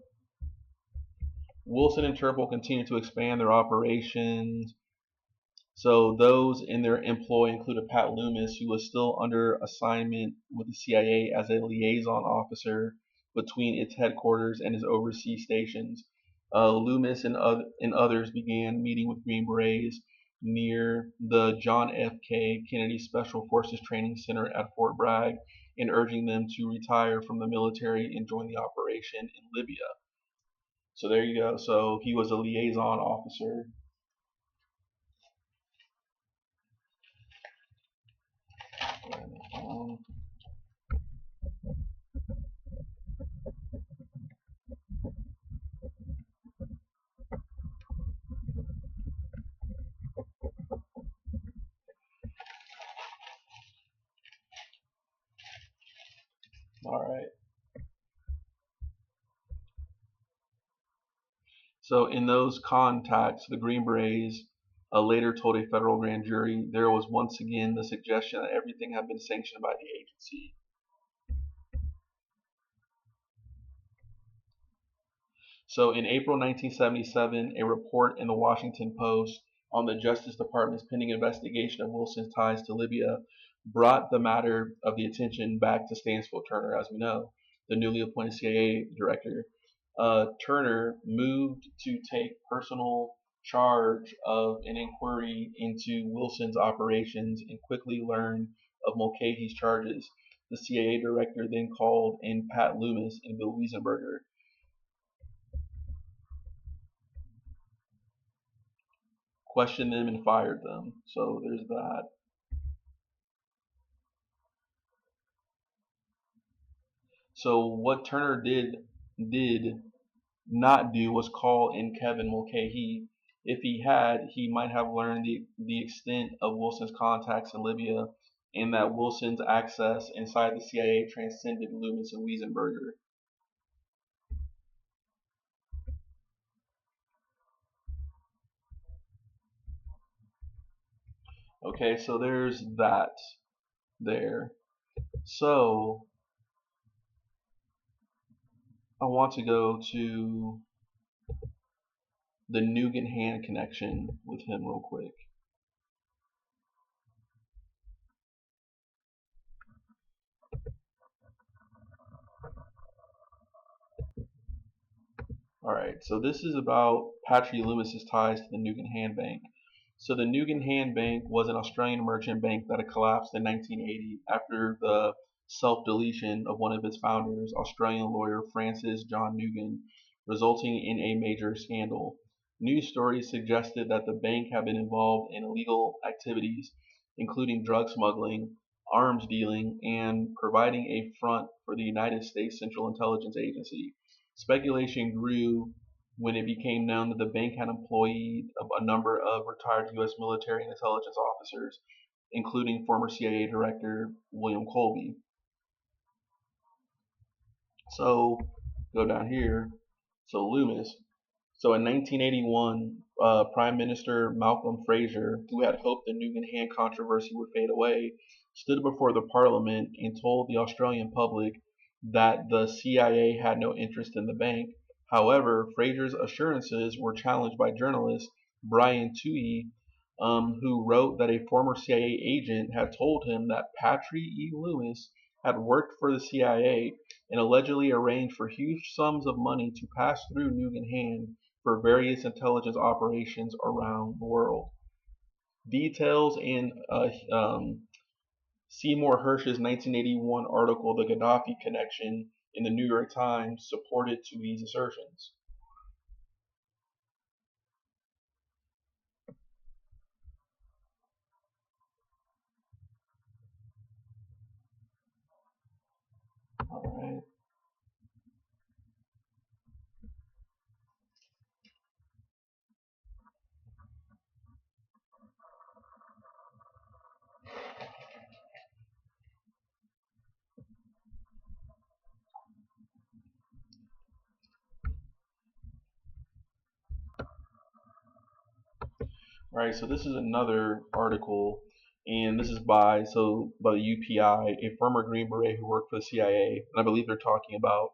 Wilson and Turple continue to expand their operations. So those in their employ included Pat Loomis, who was still under assignment with the CIA as a liaison officer between its headquarters and its overseas stations. Loomis and others began meeting with Green Berets near the John F. Kennedy Special Forces Training Center at Fort Bragg and urging them to retire from the military and join the operation in Libya. So there you go. So he was a liaison officer. Um, all right. So in those contacts, the Green Berets later told a federal grand jury there was once again the suggestion that everything had been sanctioned by the agency. So in April 1977, a report in the Washington Post on the Justice Department's pending investigation of Wilson's ties to Libya brought the matter of the attention back to Stansfield Turner, as we know, the newly appointed CIA director. Turner moved to take personal charge of an inquiry into Wilson's operations and quickly learned of Mulcahy's charges. The CIA director then called in Pat Loomis and Bill Weisenberger, questioned them, and fired them. So there's that. So what Turner did not do was call in Kevin Mulcahy. If he had, he might have learned the extent of Wilson's contacts in Libya and that Wilson's access inside the CIA transcended Loomis and Weisenberger. Okay, so there's that there. So I want to go to the Nugan hand connection with him real quick. All right, so this is about Patry Loomis's ties to the Nugan Bank. So the Nugan Bank was an Australian merchant bank that had collapsed in 1980 after the self-deletion of one of its founders, Australian lawyer Francis John Nugan, resulting in a major scandal. News stories suggested that the bank had been involved in illegal activities, including drug smuggling, arms dealing, and providing a front for the United States Central Intelligence Agency. Speculation grew when it became known that the bank had employed a number of retired U.S. military and intelligence officers, including former CIA Director William Colby. So, go down here. So, Loomis. So, in 1981, Prime Minister Malcolm Fraser, who had hoped the Nugan controversy would fade away, stood before the Parliament and told the Australian public that the CIA had no interest in the bank. However, Fraser's assurances were challenged by journalist Brian Tuohy, who wrote that a former CIA agent had told him that Patry E. Loomis had worked for the CIA and allegedly arranged for huge sums of money to pass through Nugan for various intelligence operations around the world. Details in Seymour Hersh's 1981 article, The Gaddafi Connection, in the New York Times, supported to these assertions. All right. All right, so this is another article, and this is by the UPI, a former Green Beret who worked for the CIA, and I believe they're talking about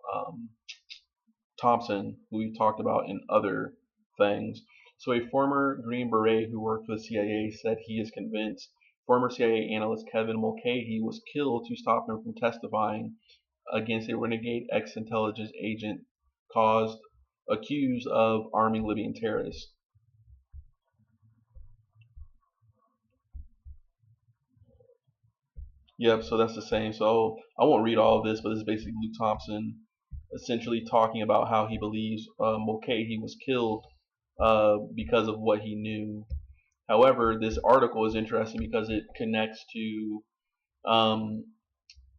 Thompson, who we've talked about in other things. So, a former Green Beret who worked for the CIA said he is convinced former CIA analyst Kevin Mulcahy was killed to stop him from testifying against a renegade ex-intelligence agent caused accused of arming Libyan terrorists. Yep, so that's the same. So I won't read all of this, but this is basically Luke Thompson essentially talking about how he believes Mulcahy was killed because of what he knew. However, this article is interesting because it connects to um,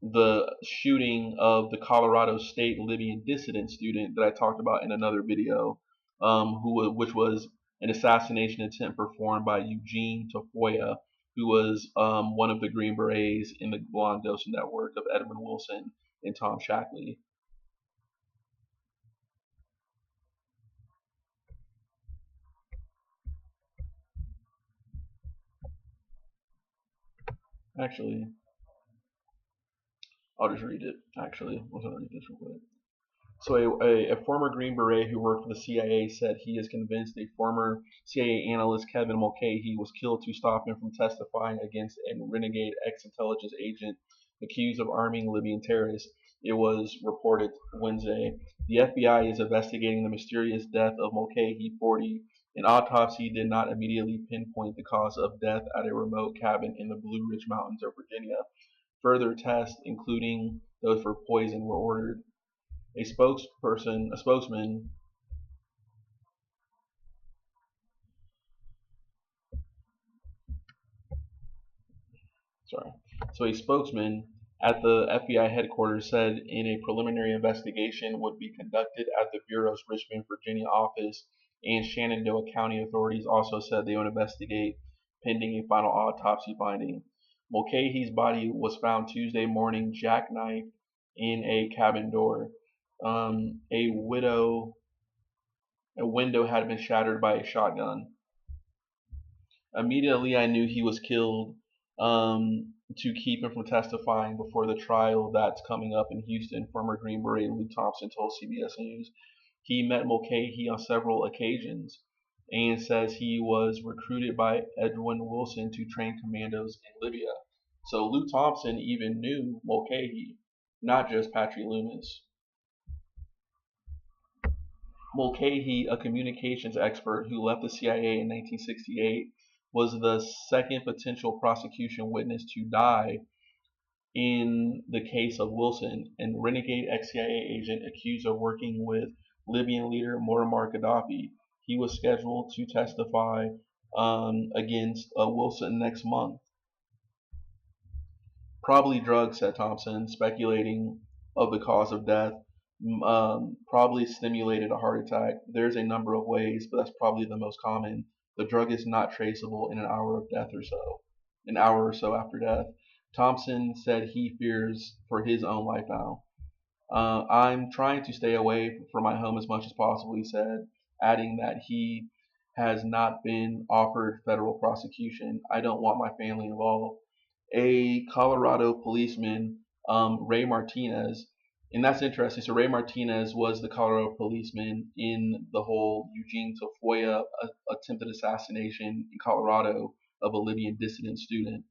the shooting of the Colorado State Libyan dissident student that I talked about in another video, which was an assassination attempt performed by Eugene Tafoya, who was one of the Green Berets in the Blonde Ghost network of Edmund Wilson and Tom Shackley. Actually, I'll just read it. Actually, I'm going to read this real quick. So, a former Green Beret who worked for the CIA said he is convinced a former CIA analyst, Kevin Mulcahy, was killed to stop him from testifying against a renegade ex-intelligence agent accused of arming Libyan terrorists. It was reported Wednesday. The FBI is investigating the mysterious death of Mulcahy, 40. An autopsy did not immediately pinpoint the cause of death at a remote cabin in the Blue Ridge Mountains of Virginia. Further tests, including those for poison, were ordered. A spokesman, sorry, so a spokesman at the FBI headquarters said in a preliminary investigation would be conducted at the Bureau's Richmond, Virginia office, and Shenandoah County authorities also said they would investigate pending a final autopsy finding. Mulcahy's body was found Tuesday morning jackknifed in a cabin door. A window had been shattered by a shotgun. Immediately, I knew he was killed to keep him from testifying before the trial that's coming up in Houston. Former Green Beret Luke Thompson told CBS News. He met Mulcahy on several occasions and says he was recruited by Edwin Wilson to train commandos in Libya. So Luke Thompson even knew Mulcahy, not just Patry Loomis. Mulcahy, a communications expert who left the CIA in 1968, was the second potential prosecution witness to die in the case of Wilson, and renegade ex-CIA agent accused of working with Libyan leader Muammar Gaddafi. He was scheduled to testify against Wilson next month. Probably drugs, said Thompson, speculating of the cause of death. Probably stimulated a heart attack. There's a number of ways, but that's probably the most common. The drug is not traceable in an hour or so after death. Thompson said he fears for his own life now. I'm trying to stay away from my home as much as possible, he said, adding that he has not been offered federal prosecution. I don't want my family involved. A Colorado policeman, Ray Martinez, and that's interesting. So Ray Martinez was the Colorado policeman in the whole Eugene Tafoya attempted assassination in Colorado of a Libyan dissident student.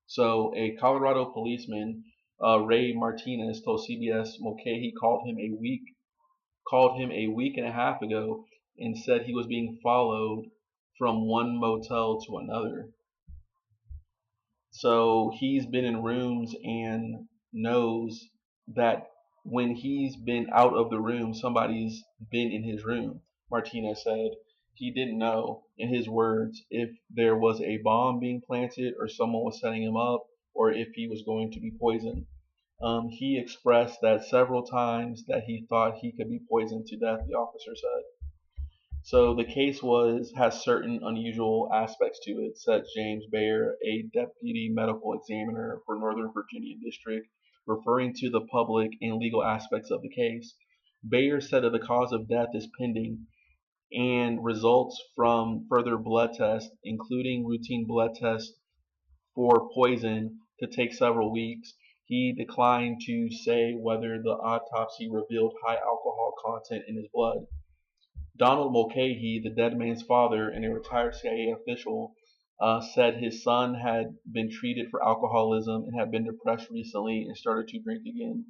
So a Colorado policeman, Ray Martinez, told CBS Mulcahy called him a week and a half ago and said he was being followed from one motel to another. So he's been in rooms and knows that when he's been out of the room, somebody's been in his room. Martinez said he didn't know, in his words, if there was a bomb being planted or someone was setting him up or if he was going to be poisoned. He expressed that several times that he thought he could be poisoned to death, the officer said. So the case has certain unusual aspects to it, said James Bayer, a deputy medical examiner for Northern Virginia District, referring to the public and legal aspects of the case. Bayer said that the cause of death is pending and results from further blood tests, including routine blood tests for poison, could take several weeks. He declined to say whether the autopsy revealed high alcohol content in his blood. Donald Mulcahy, the dead man's father and a retired CIA official, said his son had been treated for alcoholism and had been depressed recently and started to drink again.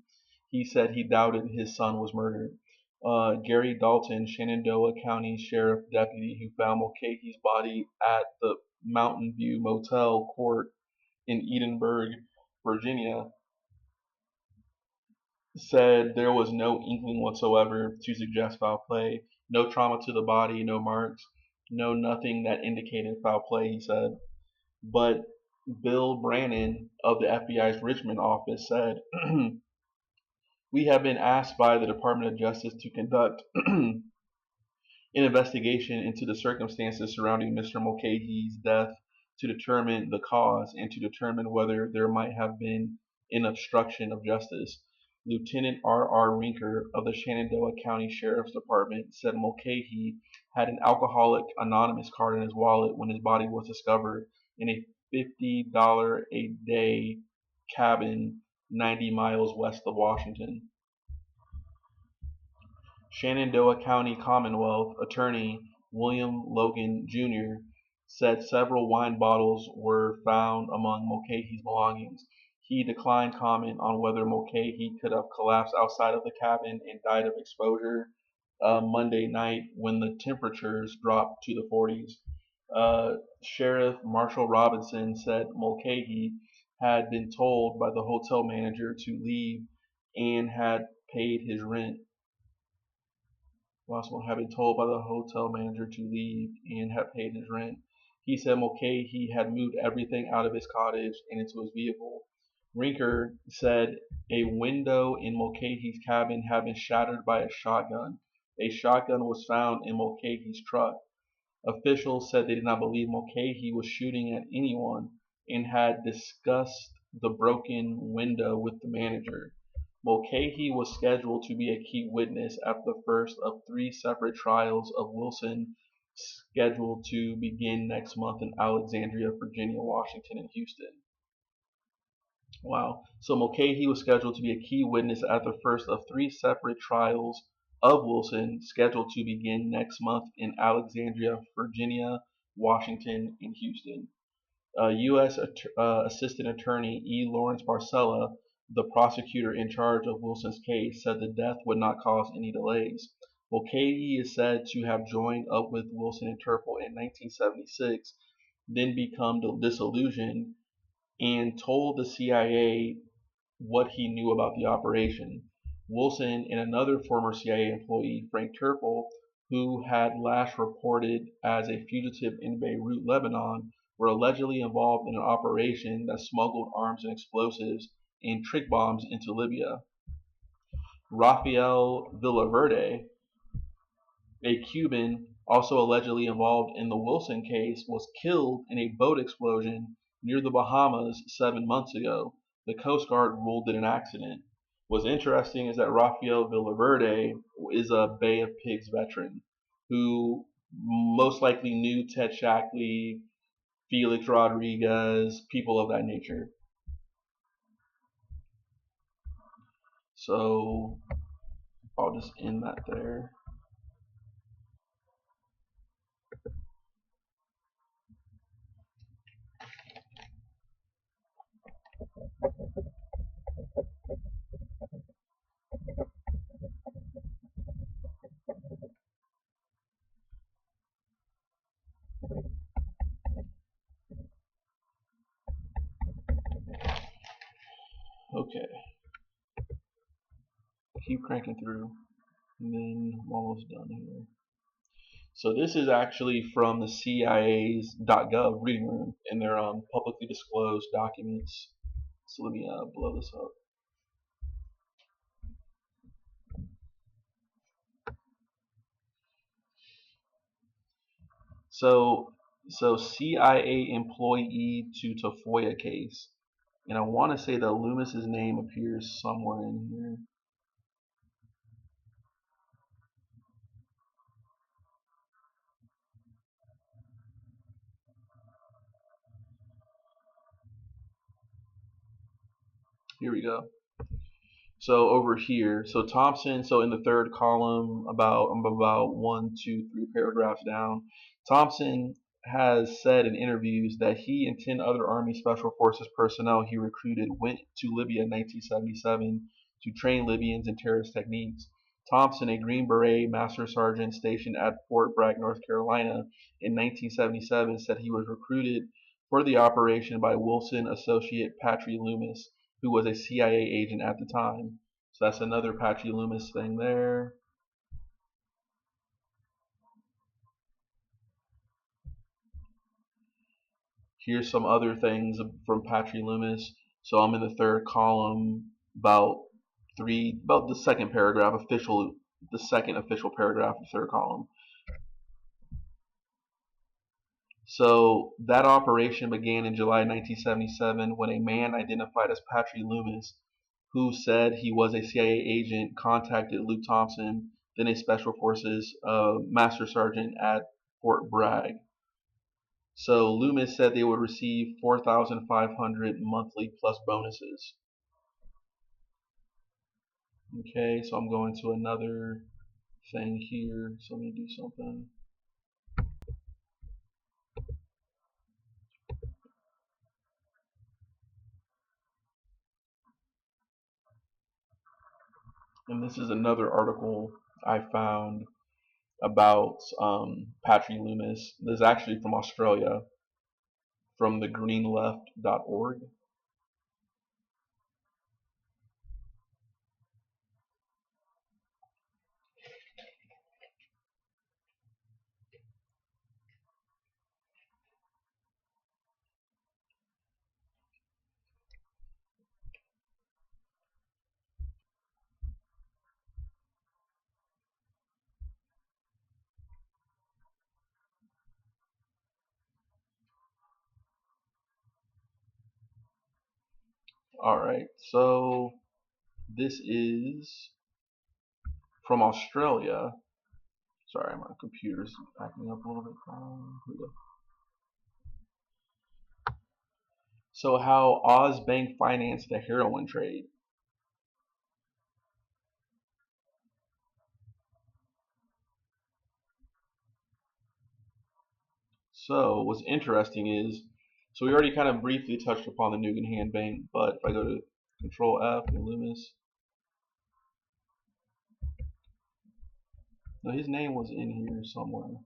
He said he doubted his son was murdered. Gary Dalton, Shenandoah County Sheriff deputy who found Mulcahy's body at the Mountain View Motel Court in Edinburgh, Virginia, said there was no inkling whatsoever to suggest foul play. No trauma to the body, no marks, no nothing that indicated foul play, he said. But Bill Brannon of the FBI's Richmond office said, we have been asked by the Department of Justice to conduct an investigation into the circumstances surrounding Mr. Mulcahy's death to determine the cause and to determine whether there might have been an obstruction of justice. Lieutenant R.R. Rinker of the Shenandoah County Sheriff's Department said Mulcahy had an Alcoholic Anonymous card in his wallet when his body was discovered in a $50 a day cabin 90 miles west of Washington. Shenandoah County Commonwealth Attorney William Logan Jr. said several wine bottles were found among Mulcahy's belongings. He declined comment on whether Mulcahy could have collapsed outside of the cabin and died of exposure Monday night when the temperatures dropped to the 40s. Sheriff Marshall Robinson said Mulcahy had been told by the hotel manager to leave and had paid his rent. Wasserman had been told by the hotel manager to leave and had paid his rent. He said Mulcahy had moved everything out of his cottage and into his vehicle. Rinker said a window in Mulcahy's cabin had been shattered by a shotgun. A shotgun was found in Mulcahy's truck. Officials said they did not believe Mulcahy was shooting at anyone and had discussed the broken window with the manager. Mulcahy was scheduled to be a key witness at the first of three separate trials of Wilson scheduled to begin next month in Alexandria, Virginia, Washington, and Houston. Wow. So Mulcahy was scheduled to be a key witness at the first of three separate trials of Wilson scheduled to begin next month in Alexandria, Virginia, Washington, and Houston. U.S. Assistant Attorney E. Lawrence Barcella, the prosecutor in charge of Wilson's case, said the death would not cause any delays. Mulcahy is said to have joined up with Wilson and Turple in 1976, then become disillusioned and told the CIA what he knew about the operation. Wilson and another former CIA employee, Frank Turple, who had last reported as a fugitive in Beirut, Lebanon, were allegedly involved in an operation that smuggled arms and explosives and trick bombs into Libya. Rafael Villaverde, a Cuban also allegedly involved in the Wilson case, was killed in a boat explosion near the Bahamas 7 months ago. The Coast Guard ruled it an accident. What's interesting is that Rafael Villaverde is a Bay of Pigs veteran who most likely knew Ted Shackley, Felix Rodriguez, people of that nature. So I'll just end that there. Okay, keep cranking through, and then I'm almost done here. So this is actually from the CIA's .gov reading room in their publicly disclosed documents. So let me blow this up. So CIA employee to Tafoya case, and I want to say that Loomis's name appears somewhere in here. Here we go. So over here, so Thompson, so in the third column, I'm about 1, 2, 3 paragraphs down, Thompson has said in interviews that he and 10 other Army Special Forces personnel he recruited went to Libya in 1977 to train Libyans in terrorist techniques. Thompson, a Green Beret Master Sergeant stationed at Fort Bragg, North Carolina in 1977, said he was recruited for the operation by Wilson associate Patry Loomis, who was a CIA agent at the time. So that's another Patry Loomis thing there. Here's some other things from Patry Loomis. So I'm in the third column, about the second paragraph, the second official paragraph of the third column. So that operation began in July 1977 when a man identified as Patry Loomis, who said he was a CIA agent, contacted Luke Thompson, then a Special Forces Master Sergeant at Fort Bragg. So Loomis said they would receive 4,500 monthly plus bonuses. Okay, so I'm going to another thing here. So let me do something. And this is another article I found about Patry Loomis. This is actually from Australia, from thegreenleft.org. Alright, so this is from Australia. Sorry, my computer's acting up a little bit. Here we go. So how Oz Bank financed the heroin trade. So what's interesting is, so we already kind of briefly touched upon the Nugan Bank, but if I go to Control F and Loomis, No, his name was in here somewhere.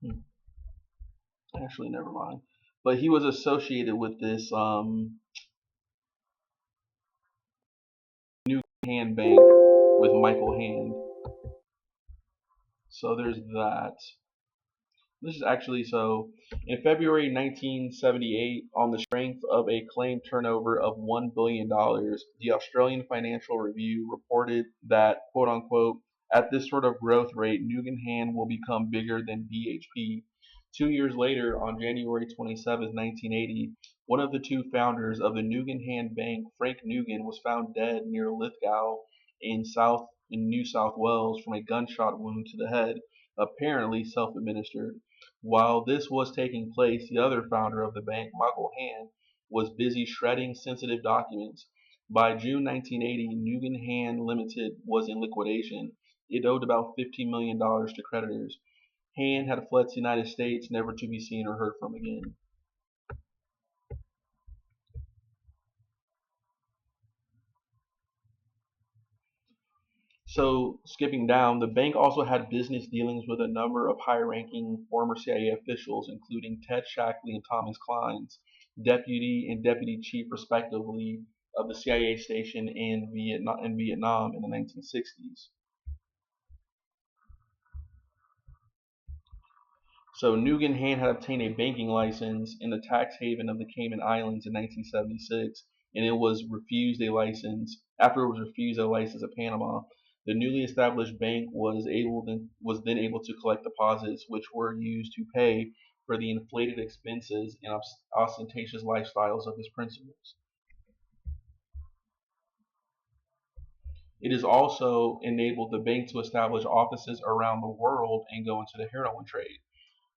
Hmm. Actually, never mind. But he was associated with this Nugan Hand Bank with Michael Hand. So there's that. This is actually so. In February 1978, on the strength of a claim turnover of $1 billion, the Australian Financial Review reported that, quote unquote, at this sort of growth rate, Nugan Hand will become bigger than BHP. 2 years later, on January 27, 1980, one of the two founders of the Nugan Hand Bank, Frank Nugan, was found dead near Lithgow in New South Wales from a gunshot wound to the head, apparently self-administered. While this was taking place, the other founder of the bank, Michael Hand, was busy shredding sensitive documents. By June 1980, Nugan Hand Limited was in liquidation. It owed about $15 million to creditors. Hand had fled to the United States, never to be seen or heard from again. So, skipping down, the bank also had business dealings with a number of high ranking former CIA officials, including Ted Shackley and Thomas Clines, deputy and deputy chief, respectively, of the CIA station in Vietnam in the 1960s. So Nugan Hand had obtained a banking license in the tax haven of the Cayman Islands in 1976, and it was refused a license. After it was refused a license at Panama, the newly established bank was then able to collect deposits, which were used to pay for the inflated expenses and ostentatious lifestyles of its principals. It has also enabled the bank to establish offices around the world and go into the heroin trade.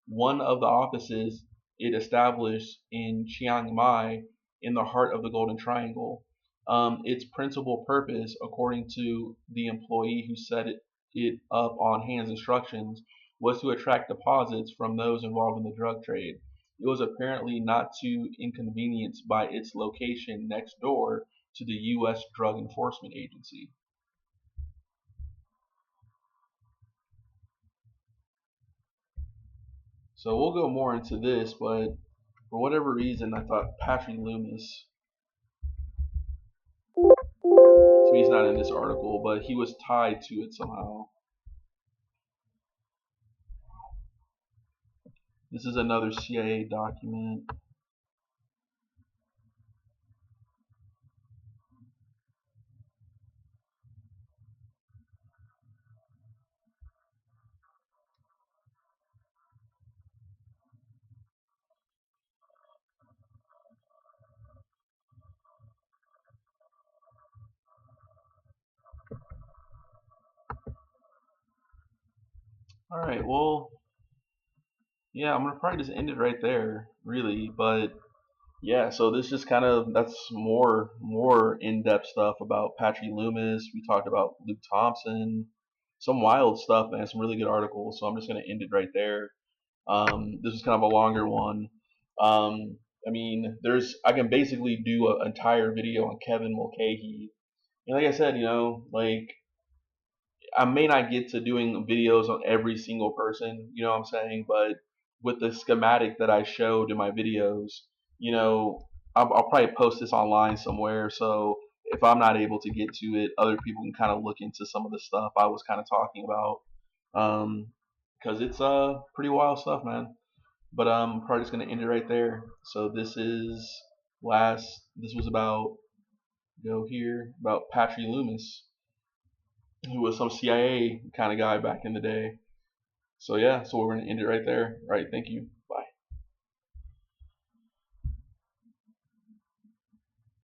One of the offices it established in Chiang Mai, in the heart of the Golden Triangle. Its principal purpose, according to the employee who set it up on Hand's instructions, was to attract deposits from those involved in the drug trade. It was apparently not too inconvenienced by its location next door to the U.S. Drug Enforcement Agency. So we'll go more into this, but for whatever reason, I thought Patry Loomis, so he's not in this article, but he was tied to it somehow. This is another CIA document. All right, well, yeah, I'm gonna probably just end it right there, really. But yeah, so this just kind of that's more in-depth stuff about Patry Loomis. We talked about Luke Thompson, some wild stuff, man. Some really good articles. So I'm just gonna end it right there. This is kind of a longer one. I mean, I can basically do an entire video on Kevin Mulcahy. And like I said, like I may not get to doing videos on every single person, you know what I'm saying? But with the schematic that I showed in my videos, you know, I'll probably post this online somewhere. So if I'm not able to get to it, other people can kind of look into some of the stuff I was kind of talking about. Um, because it's pretty wild stuff, man. But I'm probably just gonna end it right there. So this was about go here about Patry Loomis, who was some CIA kind of guy back in the day. So yeah, so we're gonna end it right there. All right, thank you.